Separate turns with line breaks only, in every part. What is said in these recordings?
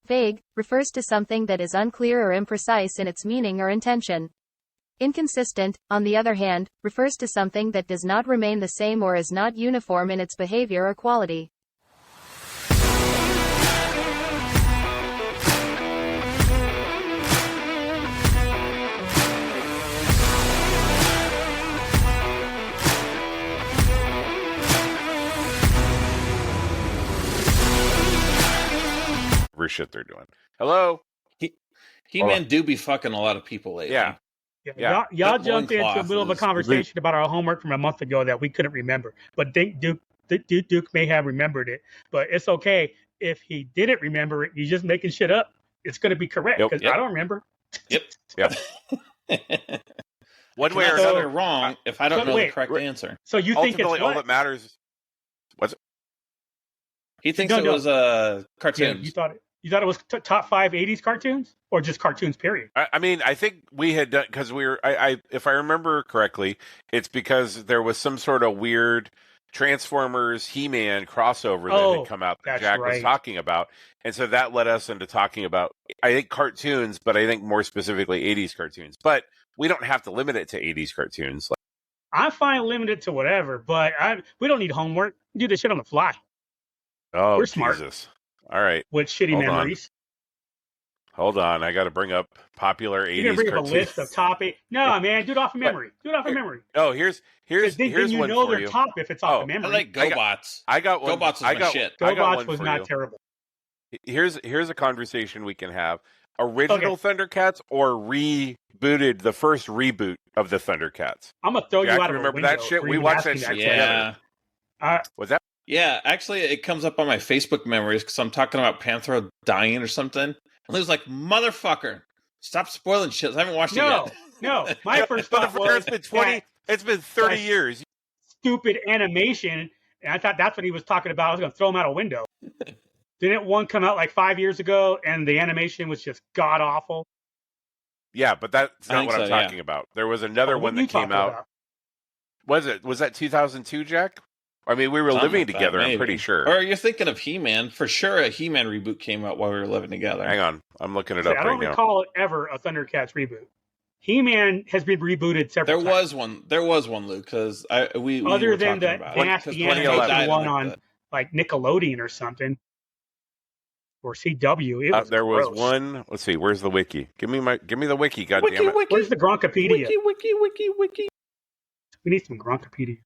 Vague refers to something that is unclear or imprecise in its meaning or intention. Inconsistent, on the other hand, refers to something that does not remain the same or is not uniform in its behavior or quality.
Shit they're doing. Hello?
He-Man do be fucking a lot of people lately.
Yeah.
Y'all jumped into the middle of a conversation about our homework from a month ago that we couldn't remember. But Duke may have remembered it. But it's okay. If he didn't remember it, he's just making shit up. It's going to be correct because I don't remember.
Yep.
One way or
another.
another.
Wrong if I don't know the correct answer.
So you think it's
all that matters. What's it?
He thinks it was cartoons.
Yeah, you thought it was top 5 80s cartoons or just cartoons, period?
I mean, I think we had done, because we were, if I remember correctly, it's because there was some sort of weird Transformers He-Man crossover that had come out that Jack was talking about. And so that led us into talking about, I think, cartoons, but I think more specifically 80s cartoons. But we don't have to limit it to 80s cartoons.
I'm fine limited to whatever, but we don't need homework. We do this shit on the fly.
Oh,
we're smart.
Jesus. All right.
With shitty memories.
Hold on. I got to bring up popular 80s cartoons. You're going to bring up
a list of top 8. No, man. Do it off of memory.
Oh, here's
you
one
know
for
they're
you.
top if it's off of memory.
I like GoBots.
I got one.
GoBots was my shit.
GoBots was not terrible.
Here's a conversation we can have. Original Thundercats or rebooted, the first reboot of the Thundercats?
I'm going to throw you out of a window.
Remember that shit? We watched that shit together. Was that?
Yeah, actually, it comes up on my Facebook memories because I'm talking about Panthro dying or something. And Lou's like, motherfucker, stop spoiling shit. I haven't watched it yet.
No, my first thought was
it's been 30 years.
Stupid animation, and I thought that's what he was talking about. I was going to throw him out a window. Didn't one come out like 5 years ago, and the animation was just god-awful?
Yeah, but that's not what I'm talking about. There was another one that came out. Was that 2002, Jack? I mean, we were living together, I'm pretty sure.
Or you're thinking of He-Man. For sure, a He-Man reboot came out while we were living together.
Hang on. I'm looking it up right now.
I don't recall ever a Thundercats reboot. He-Man has been rebooted several times.
There was one, Luke, because we
other
were
than the nasty animated one on like Nickelodeon or something. Or CW.
There was one. Let's see. Where's the wiki? Give me the wiki. Goddamn it!
Where's the Gronkopedia?
Wiki.
We need some Gronkopedia.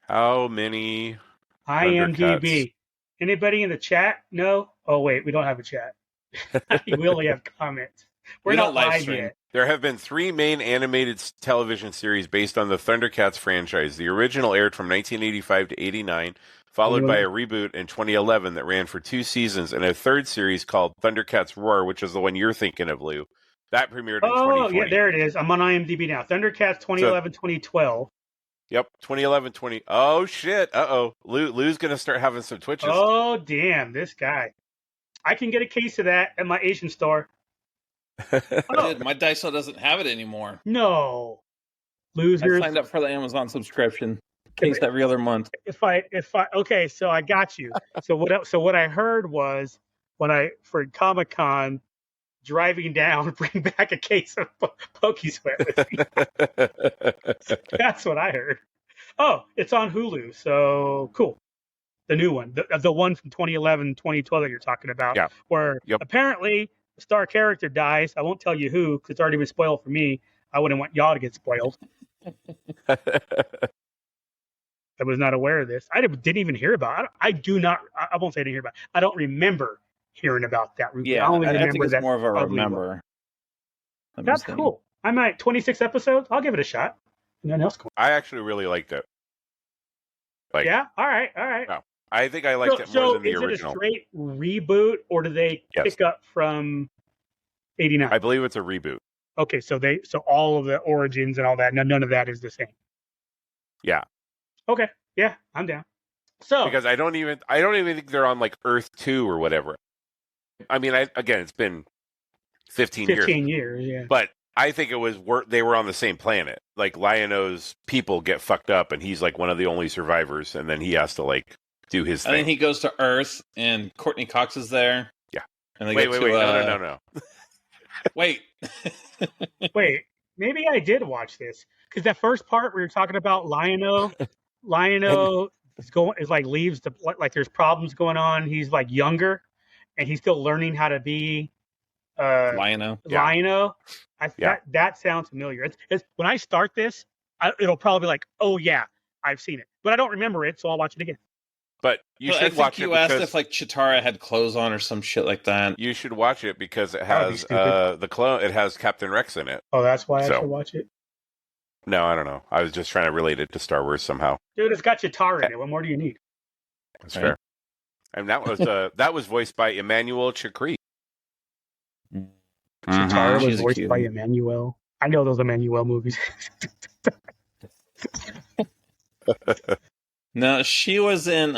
How many?
IMDb. Anybody in the chat? No. Oh wait, we don't have a chat. We only have comments. We're not live yet.
There have been 3 main animated television series based on the Thundercats franchise. The original aired from 1985 to 89. Followed by a reboot in 2011 that ran for 2 seasons, and a third series called Thundercats Roar, which is the one you're thinking of, Lou. That premiered in 2020. Oh,
yeah, there it is. I'm on IMDb now. Thundercats 2011-2012.
Yep, 2011-20. Oh, shit. Uh-oh. Lou's going to start having some twitches.
Oh, damn, this guy. I can get a case of that at my Asian store.
Dude, my Daiso doesn't have it anymore.
No. Losers.
I signed up for the Amazon subscription. Case every other month.
Okay, so I got you. So what I heard was for Comic-Con, driving down, bring back a case of Pokey Sweat with me. That's what I heard. Oh, it's on Hulu, so cool. The new one, the one from 2011, 2012 that you're talking about, where apparently the star character dies. I won't tell you who because it's already been spoiled for me. I wouldn't want y'all to get spoiled. I was not aware of this. I didn't even hear about it. I won't say I didn't hear about it. I don't remember hearing about that.
Yeah,
I only
think
remember
it's
that
more of a remember.
That's cool. I'm at 26 episodes. I'll give it a shot. Nothing else.
I actually really liked it.
Yeah? All right.
No, I think I liked it more than the original.
Is it a straight reboot, or do they pick up from 89?
I believe it's a reboot.
Okay, so all of the origins and all that, none of that is the same.
Yeah.
Okay. Yeah, I'm down. So
because I don't even think they're on like Earth 2 or whatever. I mean, again, it's been 15 years.
15 years, yeah.
But I think it was they were on the same planet. Like Lion-O's people get fucked up, and he's like one of the only survivors, and then he has to like do his thing.
And then he goes to Earth, and Courtney Cox is there.
Yeah.
And they
wait. No.
Wait.
Wait, maybe I did watch this because that first part where you're talking about Lion-O is like leaves the like there's problems going on. He's like younger, and he's still learning how to be
Lion-O.
Lion-O. That sounds familiar. It's when I start this, it'll probably be like, oh yeah, I've seen it, but I don't remember it, so I'll watch it again.
But you should watch it.
You asked if like Chitara had clothes on or some shit like that.
You should watch it because it has the clone. It has Captain Rex in it.
Oh, that's why I should watch it.
No, I don't know. I was just trying to relate it to Star Wars somehow.
Dude, it's got Chitara in it. What more do you need?
That's fair. And that was voiced by Emmanuel Chakri.
Chitara was voiced by Emmanuel. I know those Emmanuel movies.
No, she was in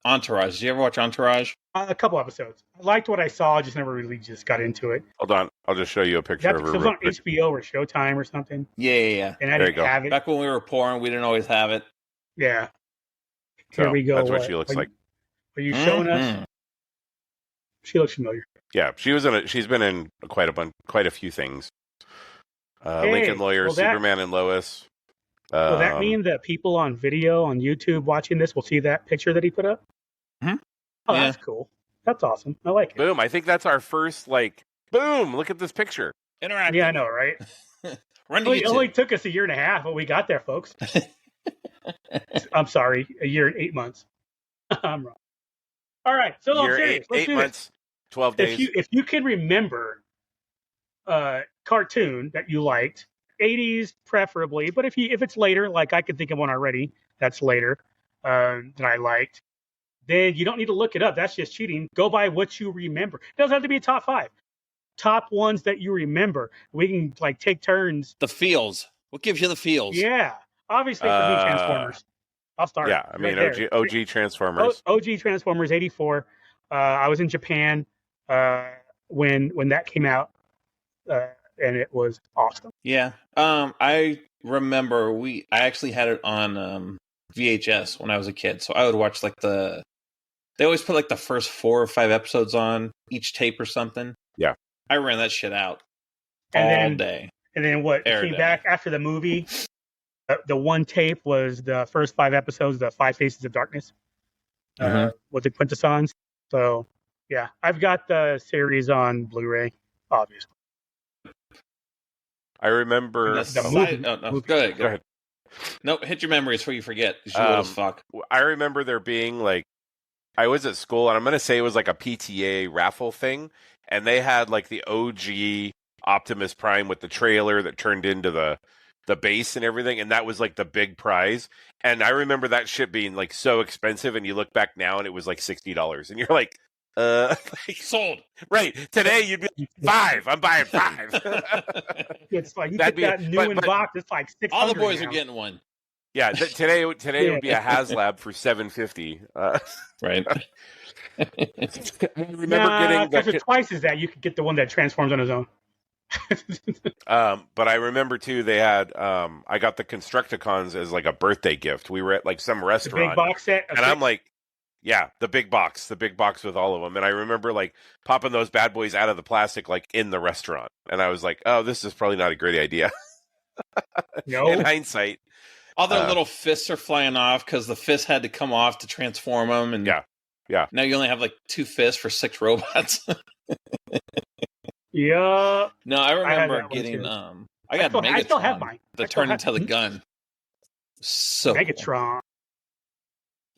Entourage. Did you ever watch Entourage?
A couple episodes. I liked what I saw. I just never really just got into it.
Hold on, I'll just show you a picture of her.
It was on HBO or Showtime or something.
Yeah.
And I didn't have it.
Back when we were poor, we didn't always have it.
Yeah. Here we go.
That's what she looks like.
Are you showing us? She looks familiar.
Yeah, she's been in quite a few things. Lincoln Lawyer, Superman and Lois.
Will that mean that people on video on YouTube watching this will see that picture that he put up?
Mm-hmm.
Oh, yeah. That's cool. That's awesome. I like it.
Boom. I think that's our first, boom, look at this picture.
Interactive.
Yeah, I know, right? It only took us 1.5 years, but we got there, folks. I'm sorry, 1 year and 8 months. I'm wrong. All right, so I'm serious. Let's
8
do
months, 12 days.
If you can remember a cartoon that you liked, 80s preferably, but if it's later, like I could think of one already that's later that I liked, then you don't need to look it up. That's just cheating. Go by what you remember. It doesn't have to be a top 5. Top ones that you remember. We can take turns.
The feels. What gives you the feels?
Yeah, obviously for me, Transformers. I'll start.
Yeah, I mean OG Transformers.
OG Transformers '84. I was in Japan when that came out. And it was awesome.
Yeah. I remember I actually had it on VHS when I was a kid. So I would watch they always put the first 4 or 5 episodes on each tape or something.
Yeah.
I ran that shit out all day.
And then what came back after the movie, the one tape was the first 5 episodes, the 5 Faces of Darkness with the Quintessons. So yeah, I've got the series on Blu-ray, obviously.
I remember
Go ahead. No, hit your memories before you forget. You old as fuck.
I remember there being I was at school, and I'm going to say it was a PTA raffle thing, and they had the OG Optimus Prime with the trailer that turned into the base and everything, and that was the big prize. And I remember that shit being so expensive, and you look back now and it was $60, and you're like,
sold.
Right. Today you'd be 5. I'm buying 5.
It's you get that new in box. It's $600.
All the boys
now.
are getting one.
Yeah. Today it would be a HasLab for $750.
Right.
I remember getting
twice as that. You could get the one that transforms on his own.
But I remember too. They had I got the Constructicons as a birthday gift. We were at some restaurant,
the big box set,
and I'm like. Yeah, the big box with all of them. And I remember popping those bad boys out of the plastic in the restaurant. And I was like, oh, this is probably not a great idea.
No.
In hindsight.
All their little fists are flying off because the fist had to come off to transform them. And
yeah.
Now you only have 2 fists for 6 robots.
Yeah.
No, I remember getting I got Megatron.
I still have mine.
That turned into the gun. So
Megatron.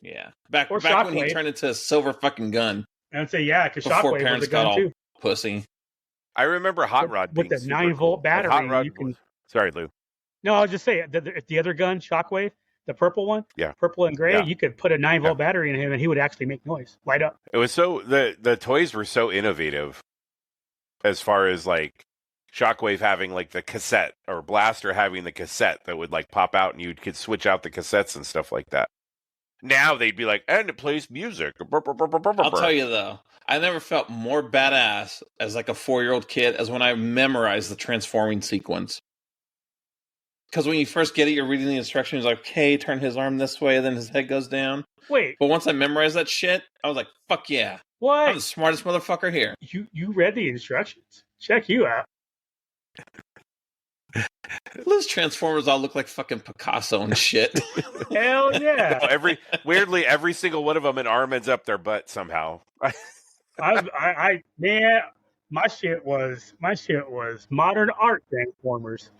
Yeah, back when he turned into a silver fucking gun.
I would say because
before
Shockwave
parents
was a gun
got all
too.
Pussy.
I remember Hot Rod
with the 9-volt battery.
Hot Rod Sorry, Lou.
No, I'll just say the other gun, Shockwave, the purple one, purple and gray. You could put a 9-volt battery in him, and he would actually make noise, light up.
It was the toys were so innovative, as far as Shockwave having the cassette, or Blaster having the cassette that would pop out, and you could switch out the cassettes and stuff like that. Now they'd be and it plays music.
I'll tell you though, I never felt more badass as a 4-year-old kid as when I memorized the transforming sequence. Because when you first get it, you're reading the instructions okay, turn his arm this way, then his head goes down.
Wait.
But once I memorized that shit, I was like, fuck yeah.
What?
I'm the smartest motherfucker here.
You read the instructions? Check you out.
Those Transformers all look like fucking Picasso and shit.
Hell yeah!
Every single one of them, an arm ends up their butt somehow.
Man, my shit was modern art Transformers.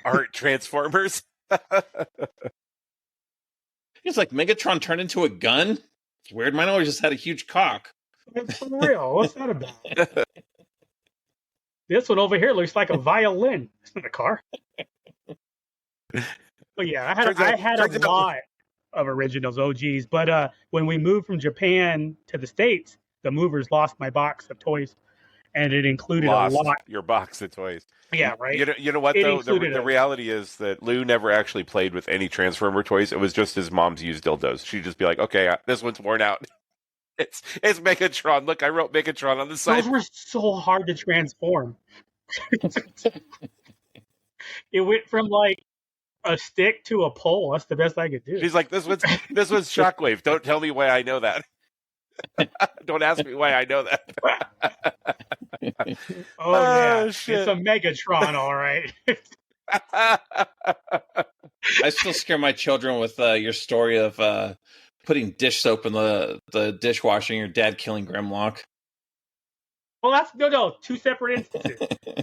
Art Transformers.
It's like Megatron turned into a gun. It's weird. Mine always just had a huge cock.
It's for real. What's that about? This one over here looks like a violin. It's not a car. But yeah, I had a lot of originals, OGs. But when we moved from Japan to the States, the movers lost my box of toys, and it included a lot.
Your box of toys.
Yeah, right.
You know what though? The reality is that Lou never actually played with any Transformer toys. It was just his mom's used dildos. She'd just be like, "Okay, this one's worn out." It's Megatron. Look, I wrote Megatron on the side.
Those were so hard to transform. It went from like a stick to a pole. That's the best I could do.
She's like, this one's Shockwave. Don't tell me why I know that. Don't ask me why I know that.
Oh yeah, shit. It's a Megatron, all right.
I still scare my children with your story of putting dish soap in the dishwasher and your dad killing Grimlock.
Well, that's no, two separate instances.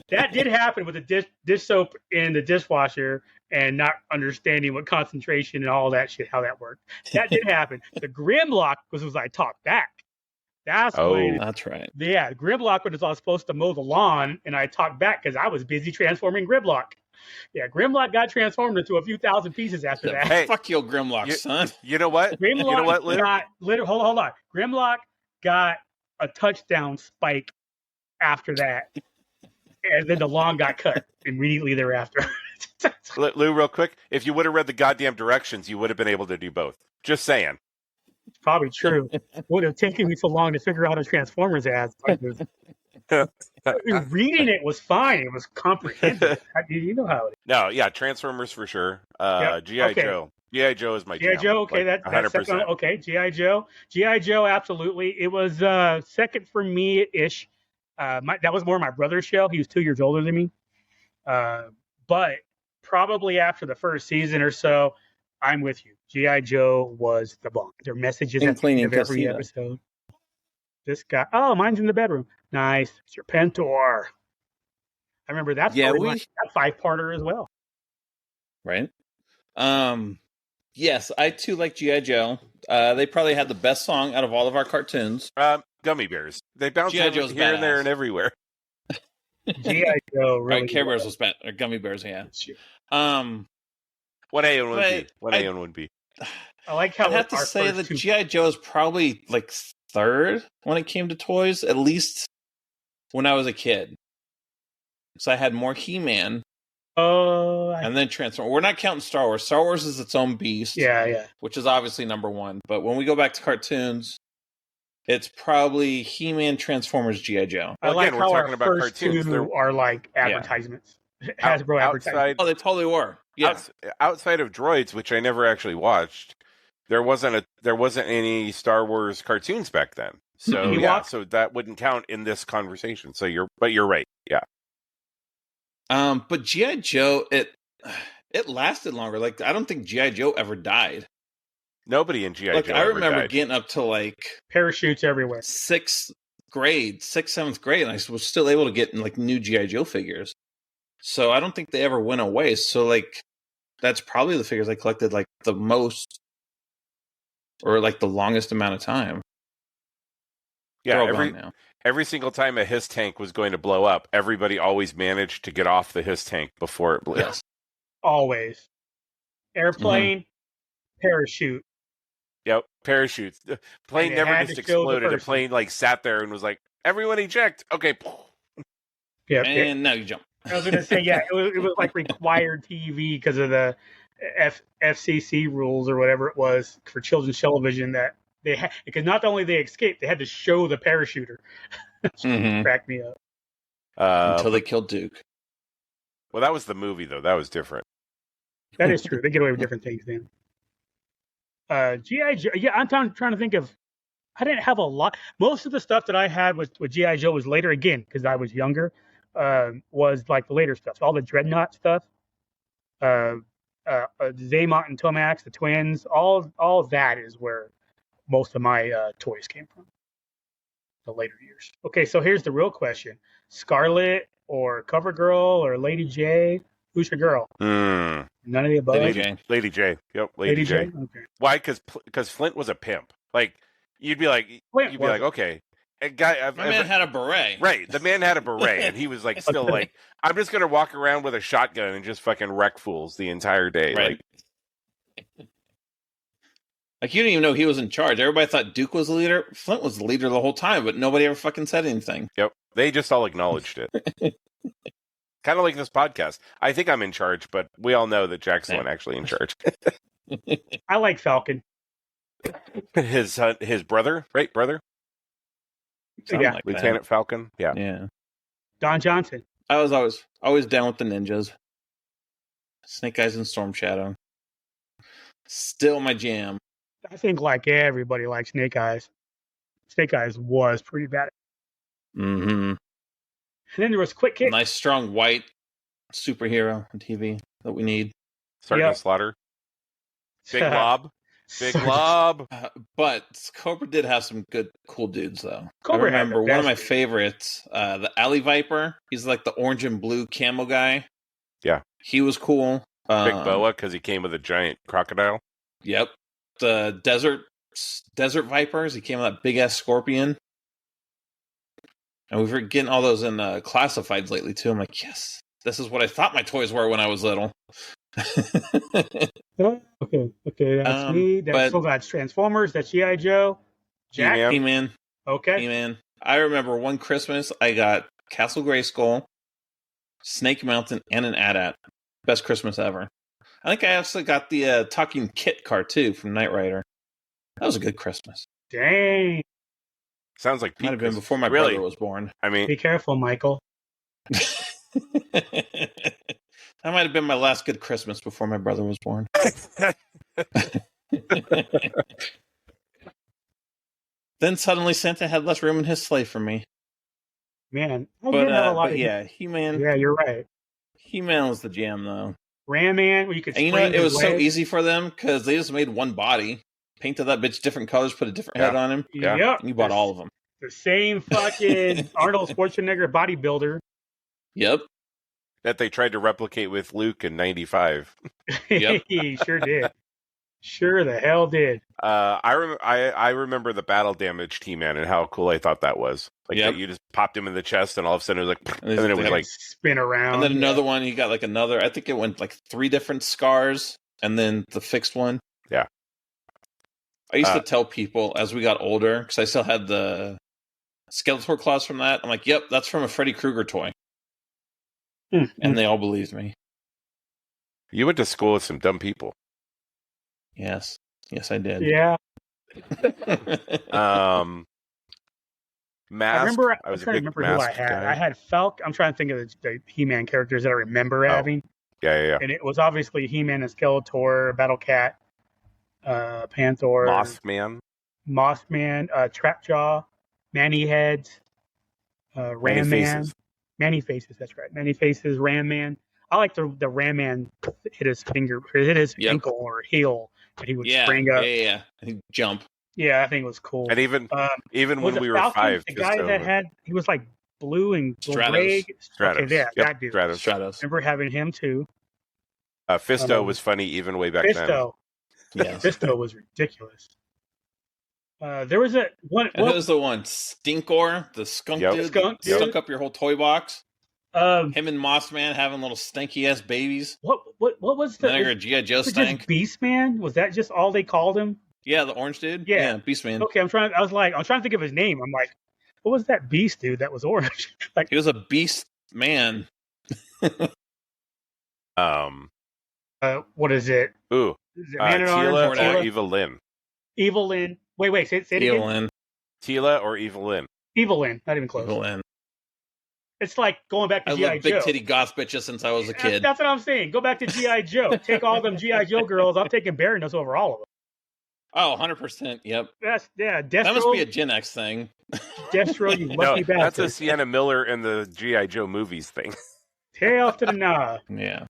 That did happen with the dish soap in the dishwasher and not understanding what concentration and all that shit, how that worked. That did happen. The Grimlock was I talked back. That's
right.
Yeah, Grimlock was I was supposed to mow the lawn, and I talked back because I was busy transforming Grimlock. Yeah, Grimlock got transformed into a few thousand pieces after that.
Hey, fuck your Grimlock, son.
You know what?
Grimlock hold on. Grimlock got a touchdown spike after that, and then the lawn got cut immediately thereafter.
Lou, real quick, if you would have read the goddamn directions, you would have been able to do both. Just saying.
It's probably true. It would have taken me so long to figure out a Transformers ad. Reading it was fine. It was comprehensive. You know how it is.
No, yeah, Transformers for sure. G.I. Joe. G.I. Joe is my
G.I. Joe, okay,
like,
that's second. Okay, G.I. Joe. G.I. Joe, absolutely. It was second for me-ish. That was more my brother's show. He was 2 years older than me. But probably after the first season or so, I'm with you. G.I. Joe was the bomb. Their messages at the end of every episode. This guy, mine's in the bedroom. Nice. It's your Pentor. I remember that.
Yeah,
that 5-parter as well.
Right. Yes, I too like G.I. Joe. They probably had the best song out of all of our cartoons.
Gummy Bears. They bounce here
badass.
and there and everywhere.
G.I. Joe really.
Right, Care Bears was bad. Or Gummy Bears, yeah.
What A and 1B? What A and 1B?
I like how
I have to say that G.I. Joe is probably like third when it came to toys, at least when I was a kid. So I had more He-Man. And then Transformers. We're not counting Star Wars. Star Wars is its own beast.
Yeah.
Which is obviously number one. But when we go back to cartoons, it's probably He-Man, Transformers, G.I. Joe.
I like how our first two are like advertisements. Hasbro advertisements.
Oh, they totally were. Yeah.
Outside of Droids, which I never actually watched, there wasn't any Star Wars cartoons back then. So so that wouldn't count in this conversation. So you're right. Yeah.
But G.I. Joe, it lasted longer. Like, I don't think G.I. Joe ever died.
Nobody in G.I. Joe. I
remember getting up to like
parachutes everywhere.
7th grade, and I was still able to get like new G.I. Joe figures. So I don't think they ever went away. So like, that's probably the figures I collected like the most, or like the longest amount of time.
Yeah, every single time a HISS tank was going to blow up, everybody always managed to get off the HISS tank before it blew.
Yes.
Always. Airplane, parachute.
Yep, parachutes. The plane never just exploded. The plane like sat there and was like, everyone eject. Okay.
Yeah, and now you jump.
I was going to say, yeah, it was like required TV because of the FCC rules or whatever it was for children's television that they had, because not only they escaped, they had to show the parachuter. Cracked me up.
Until they killed Duke.
Well, that was the movie, though. That was different.
That is true. They get away with different things then. G.I. Joe. Yeah, I'm trying to think of I didn't have a lot. Most of the stuff that I had with G.I. Joe was later, again, because I was younger, was like the later stuff. So all the Dreadnought stuff, Zaymont and Tomax, the twins, all that is where most of my toys came from. The later years. Okay, so here's the real question: Scarlet or CoverGirl or Lady J? Who's your girl? None of the above.
Lady J. Yep, Lady J.
Okay.
Why? Because Flint was a pimp. Like you'd be like, okay. A guy,
my man had a beret.
Right, the man had a beret, and he was like, still like, I'm just gonna walk around with a shotgun and just fucking wreck fools the entire day.
Right. Like you didn't even know he was in charge. Everybody thought Duke was the leader. Flint was the leader the whole time, but nobody ever fucking said anything.
Yep, they just all acknowledged it. Kind of like this podcast. I think I'm in charge, but we all know that Jack's the one actually in charge.
I like Falcon.
His brother, right? Brother?
Yeah.
Like Lieutenant Falcon? Yeah.
Yeah.
Don Johnson.
I was always down with the ninjas. Snake Eyes and Storm Shadow. Still my jam.
I think like everybody likes Snake Eyes. Snake Eyes was pretty bad.
Mm-hmm.
And then there was Quick Kick.
Nice, strong, white superhero on TV that we need.
Sergeant Slaughter. Big Lob. Big Lob.
But Cobra did have some good, cool dudes, though.
Cobra
I remember one of my favorites, the Alley Viper. He's like the orange and blue camo guy.
Yeah.
He was cool.
Big Boa, because he came with a giant crocodile.
Yep. The Desert Vipers. He came with that big-ass scorpion. And we've been getting all those in classifieds lately, too. I'm like, yes, this is what I thought my toys were when I was little.
Okay, that's me. That's Transformers. That's G.I. Joe. Jack.
He-Man.
Okay.
He-Man. I remember one Christmas, I got Castle Grayskull, Snake Mountain, and an AT-AT. Best Christmas ever. I think I also got the Talking Kit car, too, from Knight Rider. That was a good Christmas.
Dang.
Sounds like
might have been before my brother was born.
I mean,
be careful, Michael.
That might have been my last good Christmas before my brother was born. Then suddenly Santa had less room in his sleigh for me.
Man,
but yeah, He-Man.
Yeah, you're right.
He-Man was the jam, though.
Ram Man, where you could.
And you know, it was so easy for them because they just made one body, painted that bitch different colors, put a different head on him.
Yeah,
yep. And you bought all of them.
The same fucking Arnold Schwarzenegger bodybuilder.
Yep.
That they tried to replicate with Luke in '95.
Yep.
He sure did. Sure the hell did.
I remember the battle damage T-Man and how cool I thought that was. Like that you just popped him in the chest and all of a sudden it was like, and then it was like
spin around.
And then another one, he got like another. I think it went like 3 different scars, and then the fixed one.
Yeah.
I used to tell people as we got older because I still had the Skeletor claws from that. I'm like, yep, that's from a Freddy Krueger toy. And they all believed me.
You went to school with some dumb people.
Yes, I did.
Yeah.
Mask.
I was trying to remember who I had. Guy. I had Falcon. I'm trying to think of the He-Man characters that I remember having.
Yeah.
And it was obviously He-Man and Skeletor, Battle Cat, Panther,
Mothman,
Trapjaw, Manny Heads, Ram Man, Manny Faces. That's right, Manny Faces, Ram Man. I like the Ram Man hit his ankle or heel, and he would spring up.
Yeah. He'd jump.
Yeah, I think it was cool.
And even when we were
Falcon,
5,
the guy that he was like blue and gray.
Stratos.
Okay, yeah, that dude.
Stratos.
Remember having him too.
Fisto was funny even way back then.
Yeah,
Fisto was ridiculous. There was one.
What was the one? Stinkor, the skunk dude. Stunk up your whole toy box. Him and Mothman having little stanky ass babies.
What was the
Vinegar G.I. Joe stank?
Beast Man? Was that just all they called him?
Yeah, the orange dude.
Yeah,
Beast Man.
Okay, I'm trying to think of his name. I'm like, what was that beast dude that was orange? Like
he was a beast man.
What is it?
Ooh,
is it Tila
or Evil Lynn?
Evil Lynn. Wait, say it again.
Evil Lynn.
Tila or Evil Lynn?
Evil Lynn. Not even close.
Evil Lynn.
It's like going back to G.I. Joe.
I love big titty goth bitches since I was a kid.
That's what I'm saying. Go back to G.I. Joe. Take all them G.I. Joe girls. I'm taking Baroness over all of them.
Oh, 100%. Yep.
Destro.
That must be a Gen X thing.
Destro, you lucky bastard.
That's a Sienna Miller and the G.I. Joe movies thing.
Tails to the nah.
Yeah.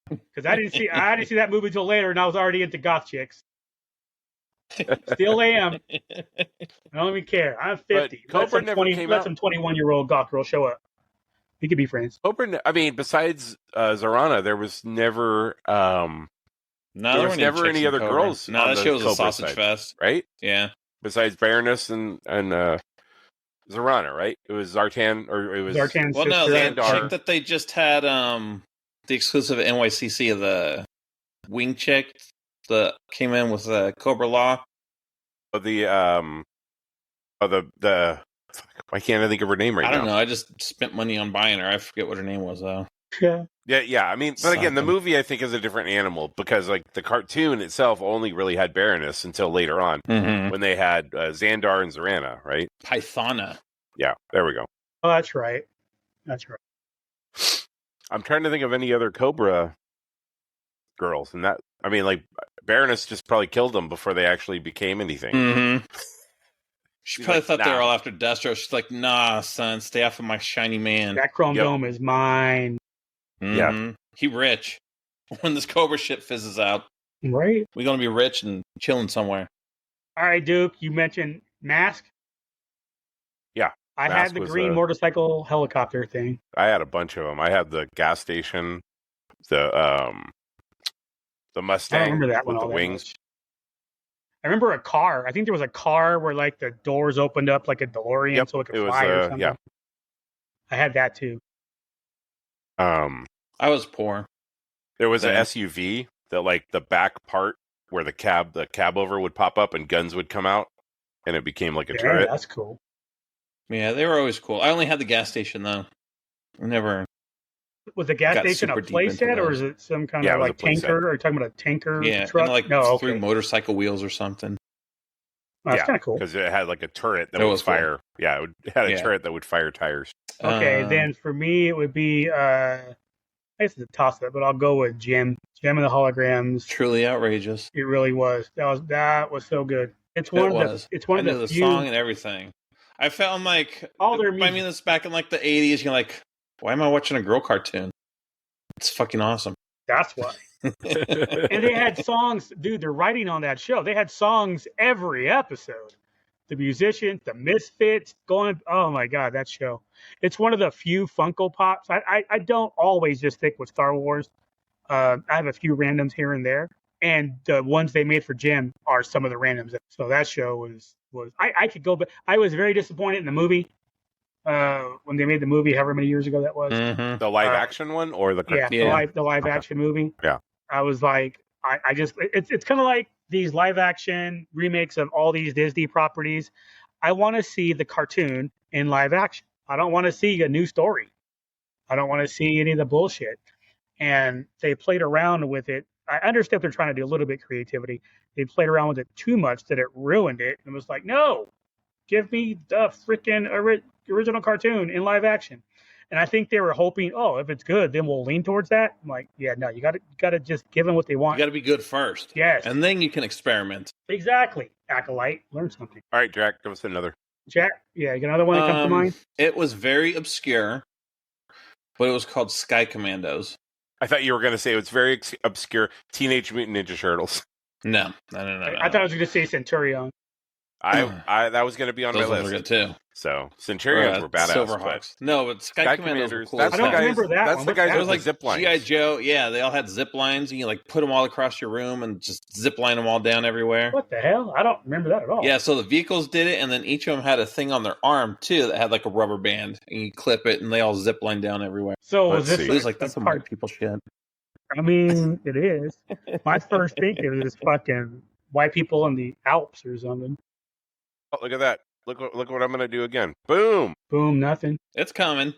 Because I didn't see that movie until later, and I was already into goth chicks. Still am. I don't even care. I'm 50.
Let some
21-year-old goth girl show up. We could be friends.
Cobra. I mean, besides Zorana, there was never.
No,
there was never any other girls.
No, that show was a sausage fest,
right?
Yeah.
Besides Baroness and Zorana, right? It was Zartan, or it was
Zartan's
well, no,
sister.
the chick that they just had the exclusive NYCC of the wing chick that came in with Cobra Law.
The why can't I think of her name right now?
I don't know. I just spent money on buying her. I forget what her name was though.
Yeah.
I mean, but again, the movie I think is a different animal because like the cartoon itself only really had Baroness until later on when they had Xandar and Zorana, right?
Pythona.
Yeah, there we go.
Oh, that's right.
I'm trying to think of any other Cobra girls, and that I mean, like Baroness just probably killed them before they actually became anything.
Mm-hmm. She probably thought they were all after Destro. She's like, nah, son, stay off of my shiny man.
That chrome dome is mine.
Mm-hmm.
Yeah.
He rich. When this Cobra shit fizzes out.
Right.
We're going to be rich and chilling somewhere.
All right, Duke, you mentioned Mask.
Yeah.
I had the green motorcycle helicopter thing.
I had a bunch of them. I had the gas station, the Mustang.
I don't remember that one
with the
all
wings.
Much. I remember a car. I think there was a car where like the doors opened up like a DeLorean so it could fly or something.
Yeah.
I had that too.
I was poor.
There was an SUV that like the back part where the cab over would pop up and guns would come out and it became like a turret.
That's cool.
Yeah, they were always cool. I only had the gas station though. I never.
Was the gas station a playset or is it some kind of like tanker? Are you talking about a tanker truck?
Like three motorcycle wheels or something.
Oh, that's kind of cool.
Because it had like a turret that would fire. Cool. Yeah, it had a turret that would fire tires.
Okay, then for me it would be I guess it's a toss-up, but I'll go with Jim and the Holograms.
Truly outrageous.
It really was. That was so good. It's one of the few...
song and everything. I felt like
all their music.
I mean, this back in like the 80s. You're like, why am I watching a girl cartoon? It's fucking awesome.
That's why. And they had songs, dude. They're writing on that show. They had songs every episode. The musicians, the Misfits, going. Oh my god, that show! It's one of the few Funko Pops. I don't always just stick with Star Wars. I have a few randoms here and there, and the ones they made for Jim are some of the randoms. So that show was. I could go, but I was very disappointed in the movie. When they made the movie, however many years ago that was.
Mm-hmm. The live action one or the
the live action movie.
Yeah.
I was like, I just it's kind of like these live action remakes of all these Disney properties. I want to see the cartoon in live action. I don't want to see a new story. I don't want to see any of the bullshit. And they played around with it. I understand they're trying to do a little bit of creativity. They played around with it too much that it ruined it. And it was like, no, give me the freaking original cartoon in live action. And I think they were hoping, if it's good, then we'll lean towards that. I'm like, yeah, no, you got to just give them what they want.
You got to be good first.
Yes.
And then you can experiment.
Exactly. Acolyte, learn something.
All right, Jack, give us another.
Jack, yeah, you got another one that comes to mind?
It was very obscure, but it was called Sky Commandos.
I thought you were going to say it was very obscure Teenage Mutant Ninja Turtles.
No.
I thought I was going to say Centurion.
I that was going to be on my list.
Those were good too.
So Centurions were badass.
Silverhawks. No, but Sky Commanders were cool.
I don't remember that. That's
one.
the guys with like
zip lines. G.I. Joe, yeah, they all had zip lines, and you like put them all across your room and just zip line them all down everywhere.
What the hell? I don't remember that at all.
Yeah, so the vehicles did it, and then each of them had a thing on their arm too that had like a rubber band, and you clip it, and they all zip line down everywhere.
So
it was like that's some white people shit.
I mean, it is. My first thinking is fucking white people in the Alps or something.
Oh, look at that. Look what I'm going to do again. Boom.
Boom, nothing.
It's coming.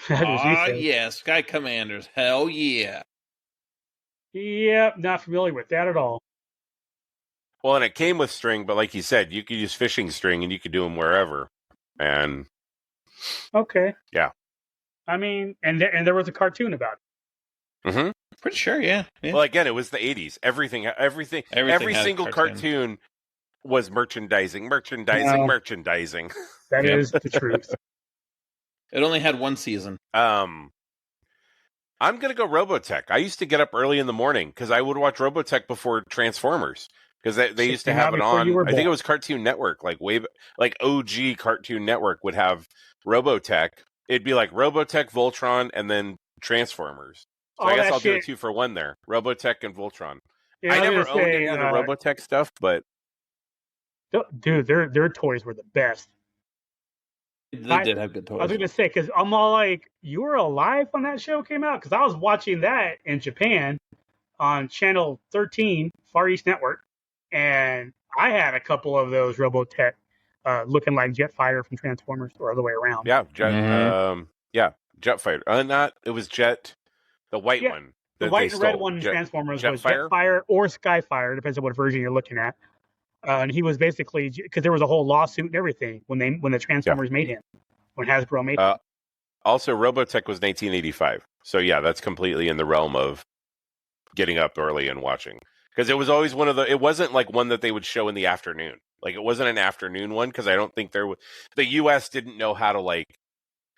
Yeah, Sky Commanders. Hell yeah.
Yep, not familiar with that at all.
Well, and it came with string, but like you said, you could use fishing string and you could do them wherever. And
okay.
Yeah.
I mean, and there was a cartoon about it.
Mm-hmm.
Pretty sure, yeah.
Well, again, it was the 80s. Every single cartoon was merchandising.
That is the truth.
It only had one season.
I'm going to go Robotech. I used to get up early in the morning because I would watch Robotech before Transformers because they used to have it on. I think it was Cartoon Network, like OG Cartoon Network would have Robotech. It'd be like Robotech, Voltron, and then Transformers. So I guess I'll do a 2-for-1 there. Robotech and Voltron.
Yeah,
I never owned any of the Robotech stuff, but
dude, their toys were the best.
They did have good toys.
I was going to say, because I'm all like, you were alive when that show came out? Because I was watching that in Japan on Channel 13, Far East Network, and I had a couple of those Robotech looking like Jetfire from Transformers, or the other way around.
Yeah, Jetfire. It was Jet, the white one.
The white and red one in Transformers was Jetfire or Skyfire, depends on what version you're looking at. And he was basically, because there was a whole lawsuit and everything when the Transformers made him, when Hasbro made him.
Also, Robotech was 1985. So, yeah, that's completely in the realm of getting up early and watching. Because it was always it wasn't like one that they would show in the afternoon. Like, it wasn't an afternoon one because I don't think the U.S. didn't know how to, like,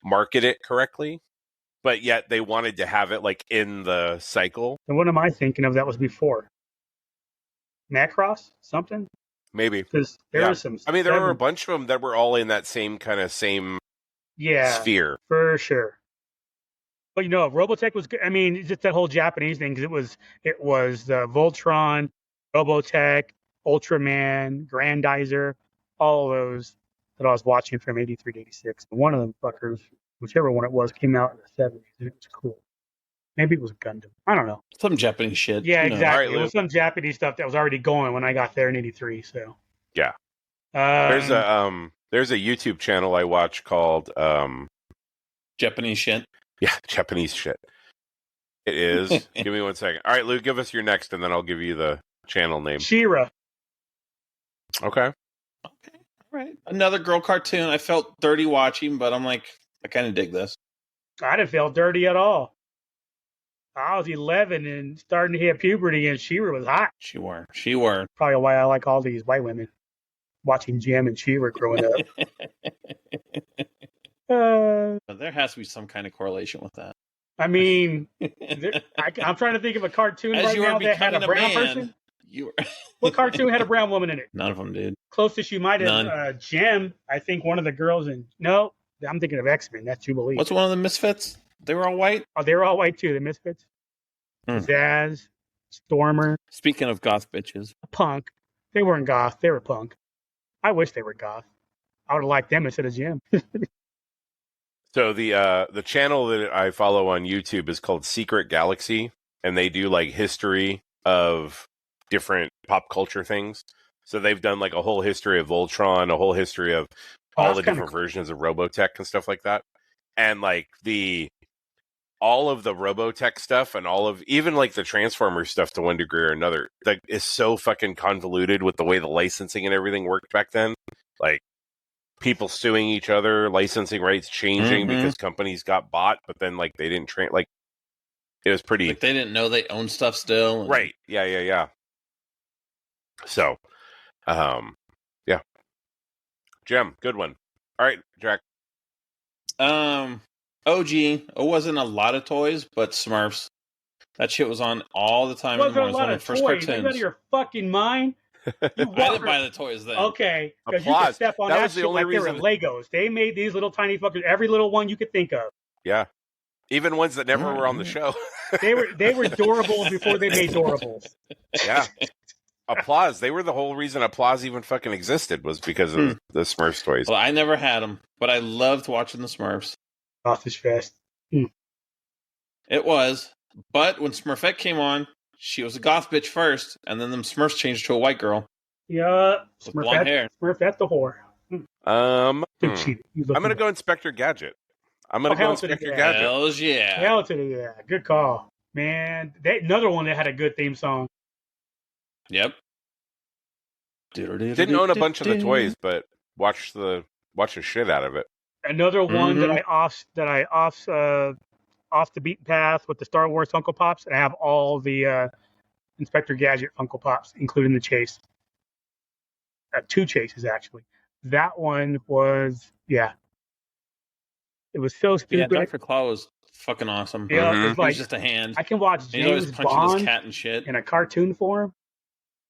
market it correctly. But yet they wanted to have it, like, in the cycle.
And what am I thinking of that was before? Macross? Something?
Maybe.
Because there was some...
I mean, there were a bunch of them that were all in that same sphere.
For sure. But, Robotech was good. I mean, just that whole Japanese thing, because it was Voltron, Robotech, Ultraman, Grandizer, all of those that I was watching from 83 to 86. And one of them fuckers, whichever one it was, came out in the 70s, and it was cool. Maybe it was Gundam. I don't know.
Some Japanese shit.
Yeah, exactly. Right, it was some Japanese stuff that was already going when I got there in 83, so.
Yeah. There's a YouTube channel I watch called
Japanese shit.
Yeah, Japanese shit. It is. Give me 1 second. All right, Lou, give us your next, and then I'll give you the channel name.
She-Ra.
Okay.
All right. Another girl cartoon. I felt dirty watching, but I'm like, I kind of dig this.
I didn't feel dirty at all. I was 11 and starting to hit puberty, and She-Ra was hot.
She were.
Probably why I like all these white women watching Jem and She-Ra growing up.
There has to be some kind of correlation with that.
I mean, I'm trying to think of a cartoon right now that had a brown person. What cartoon had a brown woman in it?
None of them did.
Closest you might have, Jem. I think one of the girls in. No, I'm thinking of X-Men. That's Jubilee.
What's one of the Misfits? They were all white?
Oh, they were all white too, the Misfits. Zaz, Stormer.
Speaking of goth bitches.
Punk. They weren't goth, they were punk. I wish they were goth. I would have liked them instead of Jem.
So the channel that I follow on YouTube is called Secret Galaxy, and they do like history of different pop culture things. So they've done like a whole history of Voltron, a whole history of all the different versions of Robotech and stuff like that. And like all of the Robotech stuff and even like the Transformers stuff to one degree or another, like is so fucking convoluted with the way the licensing and everything worked back then. Like people suing each other, licensing rights changing because companies got bought, but then like they didn't it was pretty.
Like they didn't know they owned stuff still.
Right. Yeah. So, yeah. Jem, good one. All right, Jack.
OG. It wasn't a lot of toys, but Smurfs. That shit was on all the time.
It wasn't a lot of toys. Are you out of your fucking mind?
I didn't buy the toys then.
Okay, because you could step on that shit like they were Legos. They made these little tiny fuckers, every little one you could think of.
Yeah, even ones that never were on the show.
They were durables before they made durables.
Yeah. Applause. They were the whole reason Applause even fucking existed was because of the Smurfs toys.
Well, I never had them, but I loved watching the Smurfs.
Sausage Fest.
It was. But when Smurfette came on, she was a goth bitch first, and then them Smurfs changed to a white girl.
Yeah.
With blonde hair.
Smurfette the whore.
I'm going to go Inspector Gadget. I'm going to go Inspector Gadget.
Hells yeah.
Hell to the yeah. Good call. Man, another one that had a good theme song.
Yep.
Didn't own a bunch of the toys, but watch the shit out of it.
Another one that I off the beaten path with the Star Wars Funko Pops, and I have all the Inspector Gadget Funko Pops, including the chase. 2 chases, actually. That one was, it was so stupid.
Yeah, Dr. Claw was fucking awesome.
Yeah, it's like,
he's just a hand.
I can watch James Bond
his cat and shit
in a cartoon form.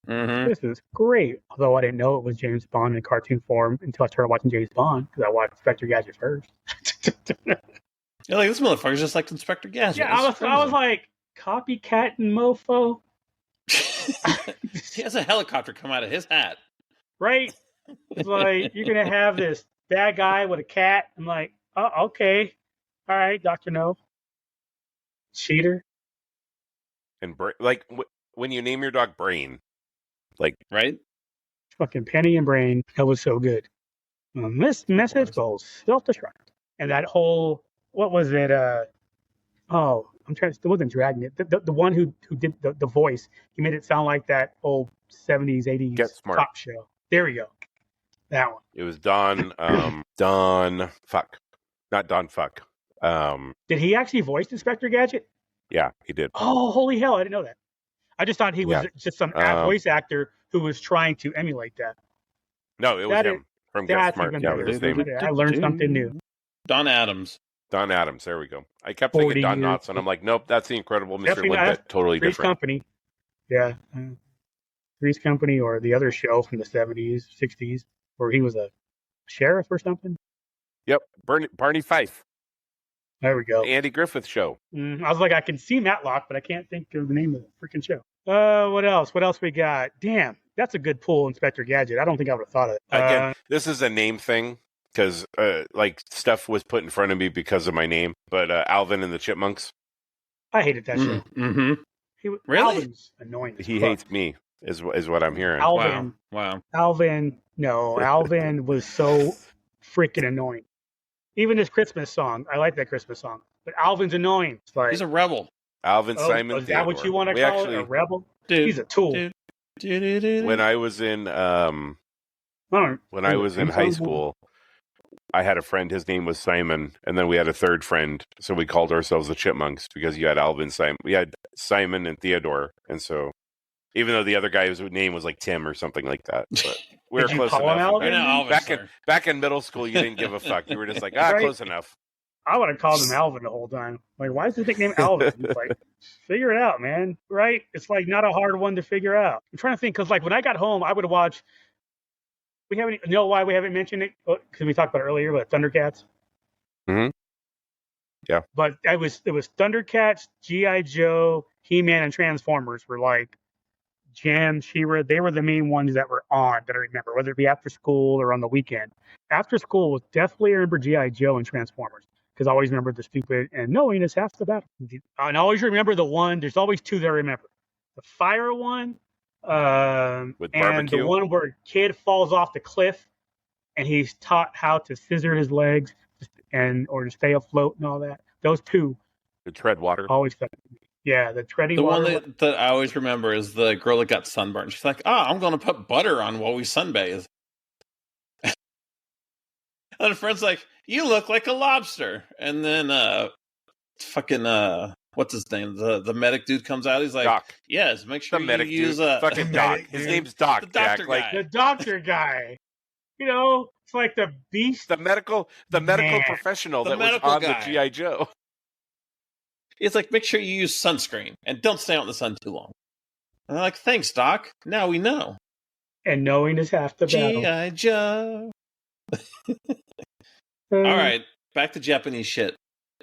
Mm-hmm.
This is great. Although I didn't know it was James Bond in cartoon form until I started watching James Bond, because I watched Inspector Gadget first.
You're like, this motherfucker's just like Inspector Gadget.
Yeah, I was like, copycat and mofo.
He has a helicopter come out of his hat.
Right? It's like, you're going to have this bad guy with a cat. I'm like, oh, okay. All right, Dr. No. Cheater.
And like, when you name your dog Brain, like,
right?
Fucking Penny and Brain. That was so good. This message goes self-destruct. And that whole, what was it? I'm trying to, it wasn't Dragnet. The one who did the voice, he made it sound like that old 70s, 80s
Get Smart
cop show. There we go. That one.
It was Don, Fuck. Not Don Fuck.
Did he actually voice Inspector Gadget?
Yeah, he did.
Oh, holy hell. I didn't know that. I just thought he was just some voice actor who was trying to emulate that.
No, it was him from Get Smart. Yeah, his name.
I learned something new.
Don Adams.
Don Adams. There we go. I kept thinking Don Knotts, and I'm like, nope, that's the Incredible Mr. Limpet. Totally
Three's
different.
Company. Yeah. Three's Company, or the other show from the 70s, 60s, where he was a sheriff or something.
Yep. Barney Fife.
There we go.
The Andy Griffith Show.
I was like, I can see Matlock, but I can't think of the name of the freaking show. What else? What else we got? Damn, that's a good pull, Inspector Gadget. I don't think I would have thought of it.
Again, this is a name thing, because like stuff was put in front of me because of my name. But Alvin and the Chipmunks.
I hated that show.
Mm-hmm.
Really? Alvin's annoying.
He hates me, is what I'm hearing.
Alvin.
Wow.
Alvin. No, Alvin was so freaking annoying. Even his Christmas song, I like that Christmas song. But Alvin's annoying. It's like,
he's a rebel.
Alvin Simon.
Is that what you want to call it? A rebel? He's a tool.
When I was in high school, I had a friend. His name was Simon, and then we had a third friend. So we called ourselves the Chipmunks because you had Alvin, Simon. We had Simon and Theodore, and so even though the other guy's name was like Tim or something like that, but we were close enough. Back in middle school, you didn't give a fuck. You were just like, close enough.
I would have called him Alvin the whole time. Like, why is his nickname Alvin? It's like, figure it out, man. Right? It's like not a hard one to figure out. I'm trying to think, because like when I got home, I would watch. We haven't know why we haven't mentioned it, because we talked about it earlier, but Thundercats.
Mm-hmm. Yeah.
But it was Thundercats, G.I. Joe, He-Man, and Transformers were like Jam, She-Ra. They were the main ones that were on that I remember, whether it be after school or on the weekend. After school was definitely, I remember G.I. Joe and Transformers, because I always remember the stupid, and knowing is half the battle. And I always remember the one, there's always two that I remember. The fire one,
with
and
barbecue?
the one where a kid falls off the cliff and he's taught how to scissor his legs or to stay afloat and all that. Those two.
The tread water.
Always stuck with me. Yeah, the treading
the
water.
The one that I always remember is the girl that got sunburned. She's like, I'm going to put butter on while we sunbathe. And a friend's like, you look like a lobster. And then what's his name? The medic dude comes out. He's like,
Doc.
Yes, make sure
you
use
fucking Doc. His name's Doc.
The doctor guy.
The doctor guy. You know, it's like the beast.
The medical professional that was on the G.I. Joe.
It's like, make sure you use sunscreen and don't stay out in the sun too long. And they're like, thanks, Doc. Now we know.
And knowing is half the battle.
G.I. Joe. All right, back to Japanese shit.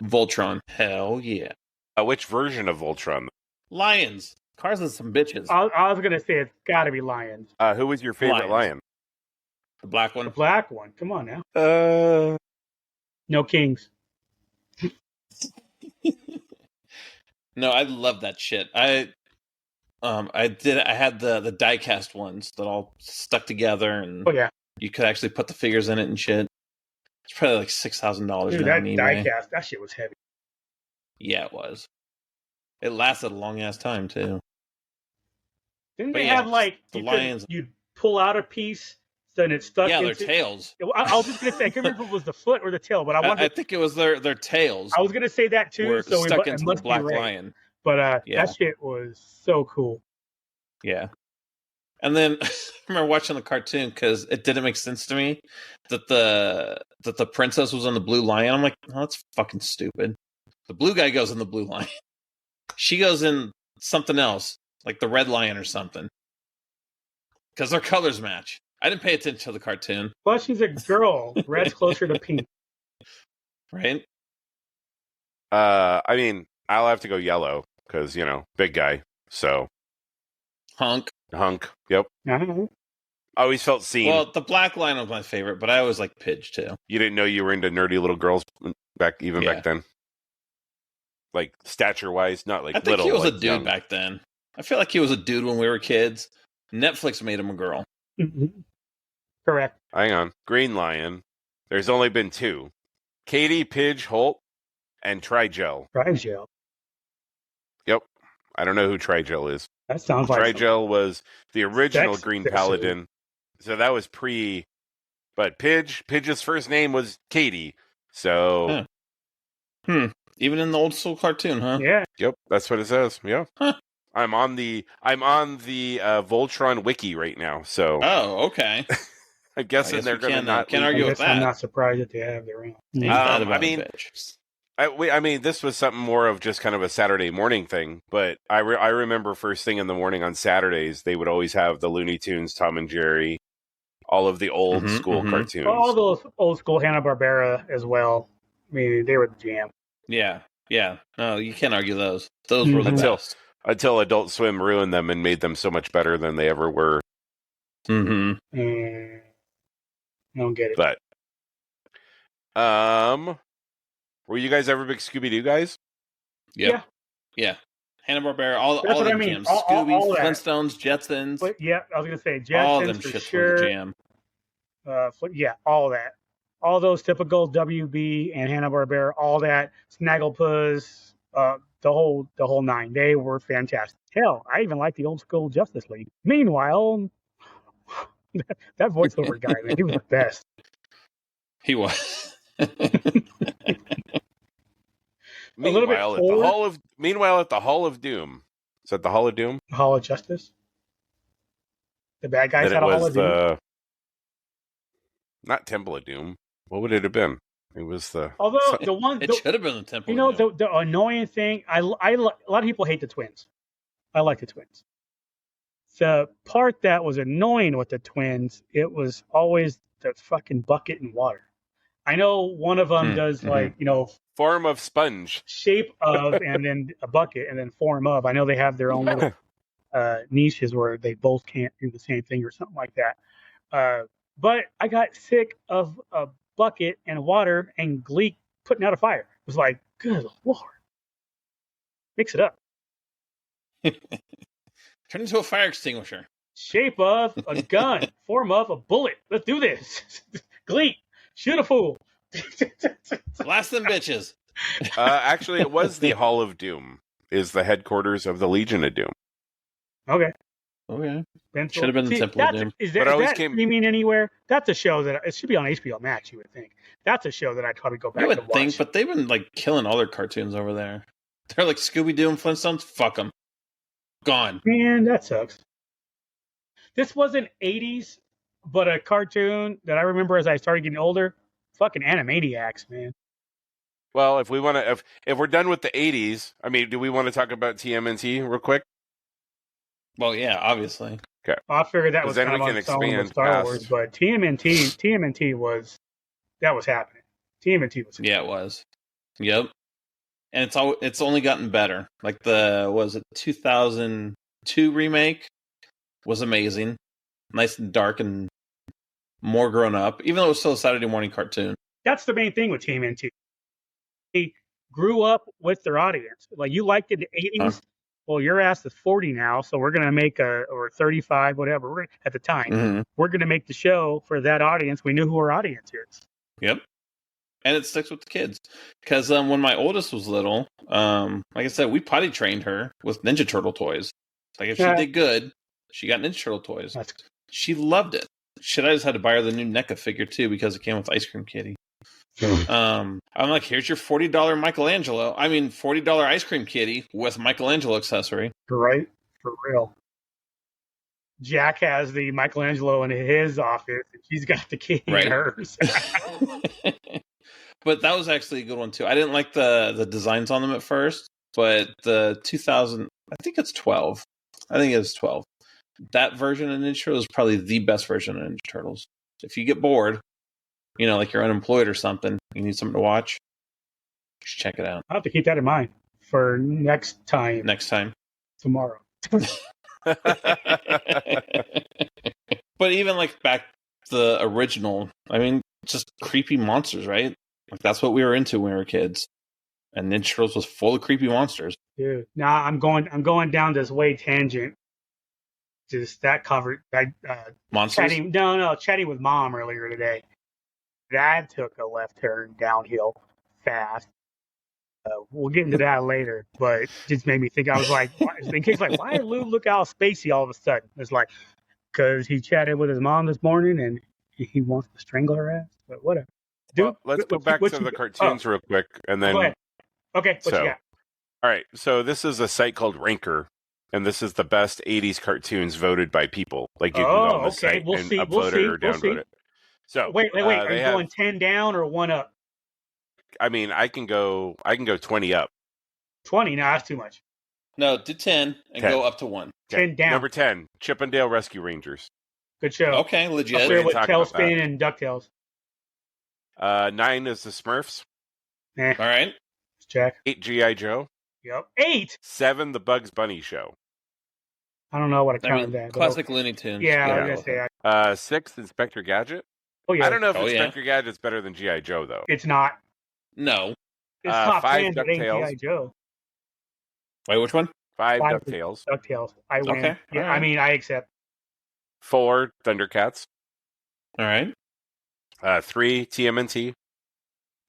Voltron. Hell yeah.
Which version of Voltron?
Lions. Cars and some bitches.
I was going to say it's got to be lions.
Who was your favorite lion?
The black one.
The black one. Come on now. No kings.
No, I love that shit. I had the die-cast ones that all stuck together, and you could actually put the figures in it and shit. It's probably like $6,000 now on eBay.
Die-cast, that shit was heavy.
Yeah, it was. It lasted a long-ass time, too.
Didn't they have, like, the lions? You'd pull out a piece, and it stuck.
Yeah, their tails.
I was just gonna say I can't remember if it was the foot or the tail, but I
think it was their tails.
I was gonna say that too.
Were
so
stuck into the black lion.
But that shit was so cool.
Yeah. And then I remember watching the cartoon because it didn't make sense to me that the princess was on the blue lion. I'm like, oh, that's fucking stupid. The blue guy goes in the blue lion. She goes in something else, like the red lion or something. Because their colors match. I didn't pay attention to the cartoon.
Plus, she's a girl. Red's closer to pink.
Right?
I mean, I'll have to go yellow because, big guy. So.
Hunk.
Yep.
Uh-huh.
I always felt seen.
Well, the black lion was my favorite, but I always liked Pidge too.
You didn't know you were into nerdy little girls back then? Like stature-wise, not like little.
I think he was
like
a dude
young.
back then. I feel like he was a dude when we were kids. Netflix made him a girl.
Mm-hmm. Correct.
Hang on. Green Lion. There's only been 2. Katie, Pidge, Holt, and Trigel.
Trigel.
Yep. I don't know who Trigel is.
That sounds like
Trigel was the original Green Paladin. So that was pre. But Pidge's first name was Katie. So.
Even in the old school cartoon, huh?
Yeah.
Yep. That's what it says. Yeah.
Huh.
I'm on the Voltron wiki right now. So.
Oh, okay.
I'm guessing they're going to not.
Can't argue with that.
I'm not surprised that they have their own.
I mean, this was something more of just kind of a Saturday morning thing, but I remember first thing in the morning on Saturdays, they would always have the Looney Tunes, Tom and Jerry, all of the old school cartoons.
All those old school Hanna-Barbera as well. I mean, they were the jam.
Yeah. No, you can't argue those. Those were the best.
Until Adult Swim ruined them and made them so much better than they ever were.
I don't get it.
But, were you guys ever big Scooby-Doo guys?
Yep. Yeah. Hanna-Barbera, all the jams. Scooby, Flintstones, Jetsons.
But yeah, I was going to say Jetsons
all them
for
shits
sure.
Were the jam.
All that. All those typical WB and Hanna-Barbera, all that. Snagglepuss, the whole 9. They were fantastic. Hell, I even like the old school Justice League. Meanwhile, that voiceover guy, man, he was the best.
He was.
Meanwhile, at the Hall of Doom. Is that the Hall of Doom?
Hall of Justice? The bad guys had a Hall of Doom?
Not Temple of Doom. What would it have been? It was the...
Although, it should have been the Temple of Doom.
The annoying thing... a lot of people hate the twins. I like the twins. The part that was annoying with the twins, it was always the fucking bucket and water. I know one of them does
form of sponge,
shape of, and then a bucket, and then form of. I know they have their own little niches where they both can't do the same thing or something like that. But I got sick of a bucket and water and Gleek putting out a fire. It was like, good Lord, mix it up.
Turn into a fire extinguisher.
Shape of a gun, form of a bullet. Let's do this. Gleek. Shoot a fool.
Blast them bitches.
Actually, it was the Hall of Doom. Is the headquarters of the Legion of Doom.
Okay.
Should have been the Temple of Doom.
Is that streaming anywhere? That's a show that it should be on HBO Max. You would think. That's a show that I'd probably go back to watch. You would think,
but they've been killing all their cartoons over there. They're like Scooby-Doo and Flintstones. Fuck them. Gone.
Man, that sucks. This wasn't 80s. But a cartoon that I remember as I started getting older, fucking Animaniacs, man.
Well, if we want to, if we're done with the 80s, I mean, do we want to talk about TMNT real quick?
Well, yeah, obviously.
Okay.
I figured that was
then
kind
we
of
can
expand with Star Wars, but TMNT was happening. TMNT was.
Yeah, it was. Yep. And it's only gotten better. Like the 2002 remake was amazing, nice and dark and more grown up, even though it was still a Saturday morning cartoon.
That's the main thing with TMNT. They grew up with their audience. Like, you liked it in the 80s. Well, your ass is 40 now, so we're going to make or 35, whatever, at the time. Mm-hmm. We're going to make the show for that audience. We knew who our audience is.
Yep. And it sticks with the kids. Because when my oldest was little, like I said, we potty trained her with Ninja Turtle toys. Like, if she did good, she got Ninja Turtle toys. She loved it. Shit, I just had to buy her the new NECA figure too because it came with Ice Cream Kitty. I'm like, here's your $40 Michelangelo. I mean, $40 Ice Cream Kitty with Michelangelo accessory.
Right, for real. Jack has the Michelangelo in his office, and she's got the kitty in hers.
But that was actually a good one too. I didn't like the designs on them at first, but the 2000, I think it's 12. I think it's 12. That version of Ninja Turtles is probably the best version of Ninja Turtles. If you get bored, like you're unemployed or something, you need something to watch, just check it out.
I'll have to keep that in mind for next time. Tomorrow.
But even like back the original, I mean, just creepy monsters, right? Like that's what we were into when we were kids. And Ninja Turtles was full of creepy monsters.
Dude, now I'm going down this way tangent. Just that covered
monsters.
Chatting with Mom earlier today. That took a left turn downhill fast. We'll get into that later, but it just made me think. I was like, in case why did Lou look all spacey all of a sudden? It's like because he chatted with his mom this morning and he wants to strangle her ass. But whatever.
Dude, let's go back to the cartoons real quick, and then.
Go ahead. Okay, what you got?
All right, so this is a site called Ranker, and this is the best 80s cartoons voted by people. Like you can go on the site and upload it or download it. So
wait. Are you going 10 down or 1 up?
I mean, I can go 20 up.
20? No, that's too much.
No, do 10 and go up to 1.
10 down.
Number 10, Chip 'n Dale Rescue Rangers.
Good show.
Okay, legit.
Up there with Tailspin and DuckTales.
9 is the Smurfs.
All right.
Jack.
8, G.I. Joe.
Yep. 8.
7, The Bugs Bunny Show.
I don't know what I counted that.
Classic Looney Tunes.
Yeah, I was going to say.
6, Inspector Gadget.
Oh, yeah.
I don't know if Inspector Gadget's better than G.I. Joe, though.
It's not.
No.
It's top
5,
10, but ain't
DuckTales.
G.I. Joe.
Wait, which one?
5, DuckTales.
DuckTales. I win.
Okay.
Yeah,
right.
I mean, I accept.
4, Thundercats.
All right.
3, TMNT.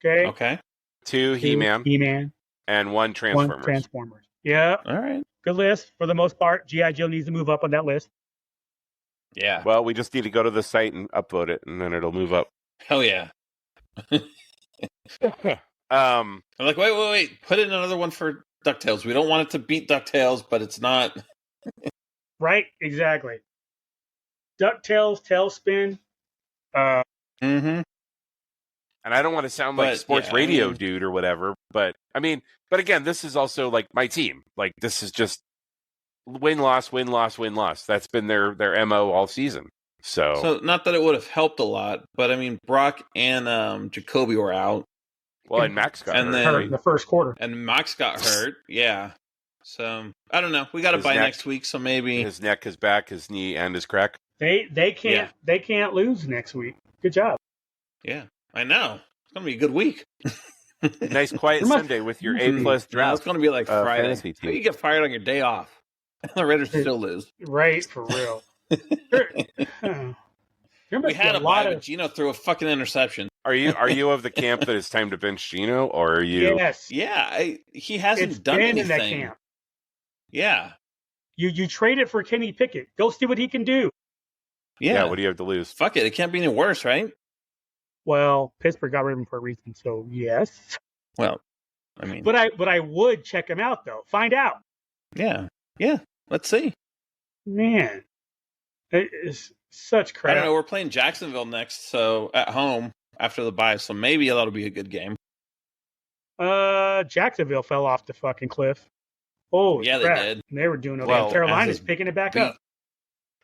Okay.
2, He-Man.
He-Man.
And 1, Transformers.
1, Transformers. Yeah.
All right.
Good list. For the most part, G.I. Joe needs to move up on that list.
Yeah.
Well, we just need to go to the site and upload it, and then it'll move up.
Hell yeah. I'm like, wait. Put in another one for DuckTales. We don't want it to beat DuckTales, but it's not.
Right? Exactly. DuckTales, Tailspin.
Mm-hmm.
And I don't want to sound like sports radio dude or whatever, but again, this is also like my team. Like this is just win-loss. That's been their MO all season. So
not that it would have helped a lot, but I mean, Brock and Jacoby were out.
Well, and Max got
hurt in the first quarter.
And Max got hurt. Yeah. So I don't know. We got to buy next week, so maybe
his neck, his back, his knee, and his crack.
They can't lose next week. Good job.
Yeah, I know. It's gonna be a good week.
Nice quiet Sunday with your A+ draft.
Yeah, it's gonna be like Friday. You get fired on your day off. The Raiders still lose.
Right, for real.
We had a bye, but Gino threw a fucking interception.
Are you of the camp that it's time to bench Gino, or are you?
Yes.
Yeah, he hasn't done anything. In that camp. Yeah.
You traded for Kenny Pickett. Go see what he can do.
Yeah.
What do you have to lose?
Fuck it. It can't be any worse, right?
Well, Pittsburgh got rid of him for a reason, so yes.
Well, I mean,
but I would check him out though. Find out.
Yeah. Let's see.
Man, it is such crap.
I don't know. We're playing Jacksonville next, so at home after the bye, so maybe that'll be a good game.
Jacksonville fell off the fucking cliff. Oh yeah,
crap. They did.
They were doing okay. Well, Carolina's picking it back up.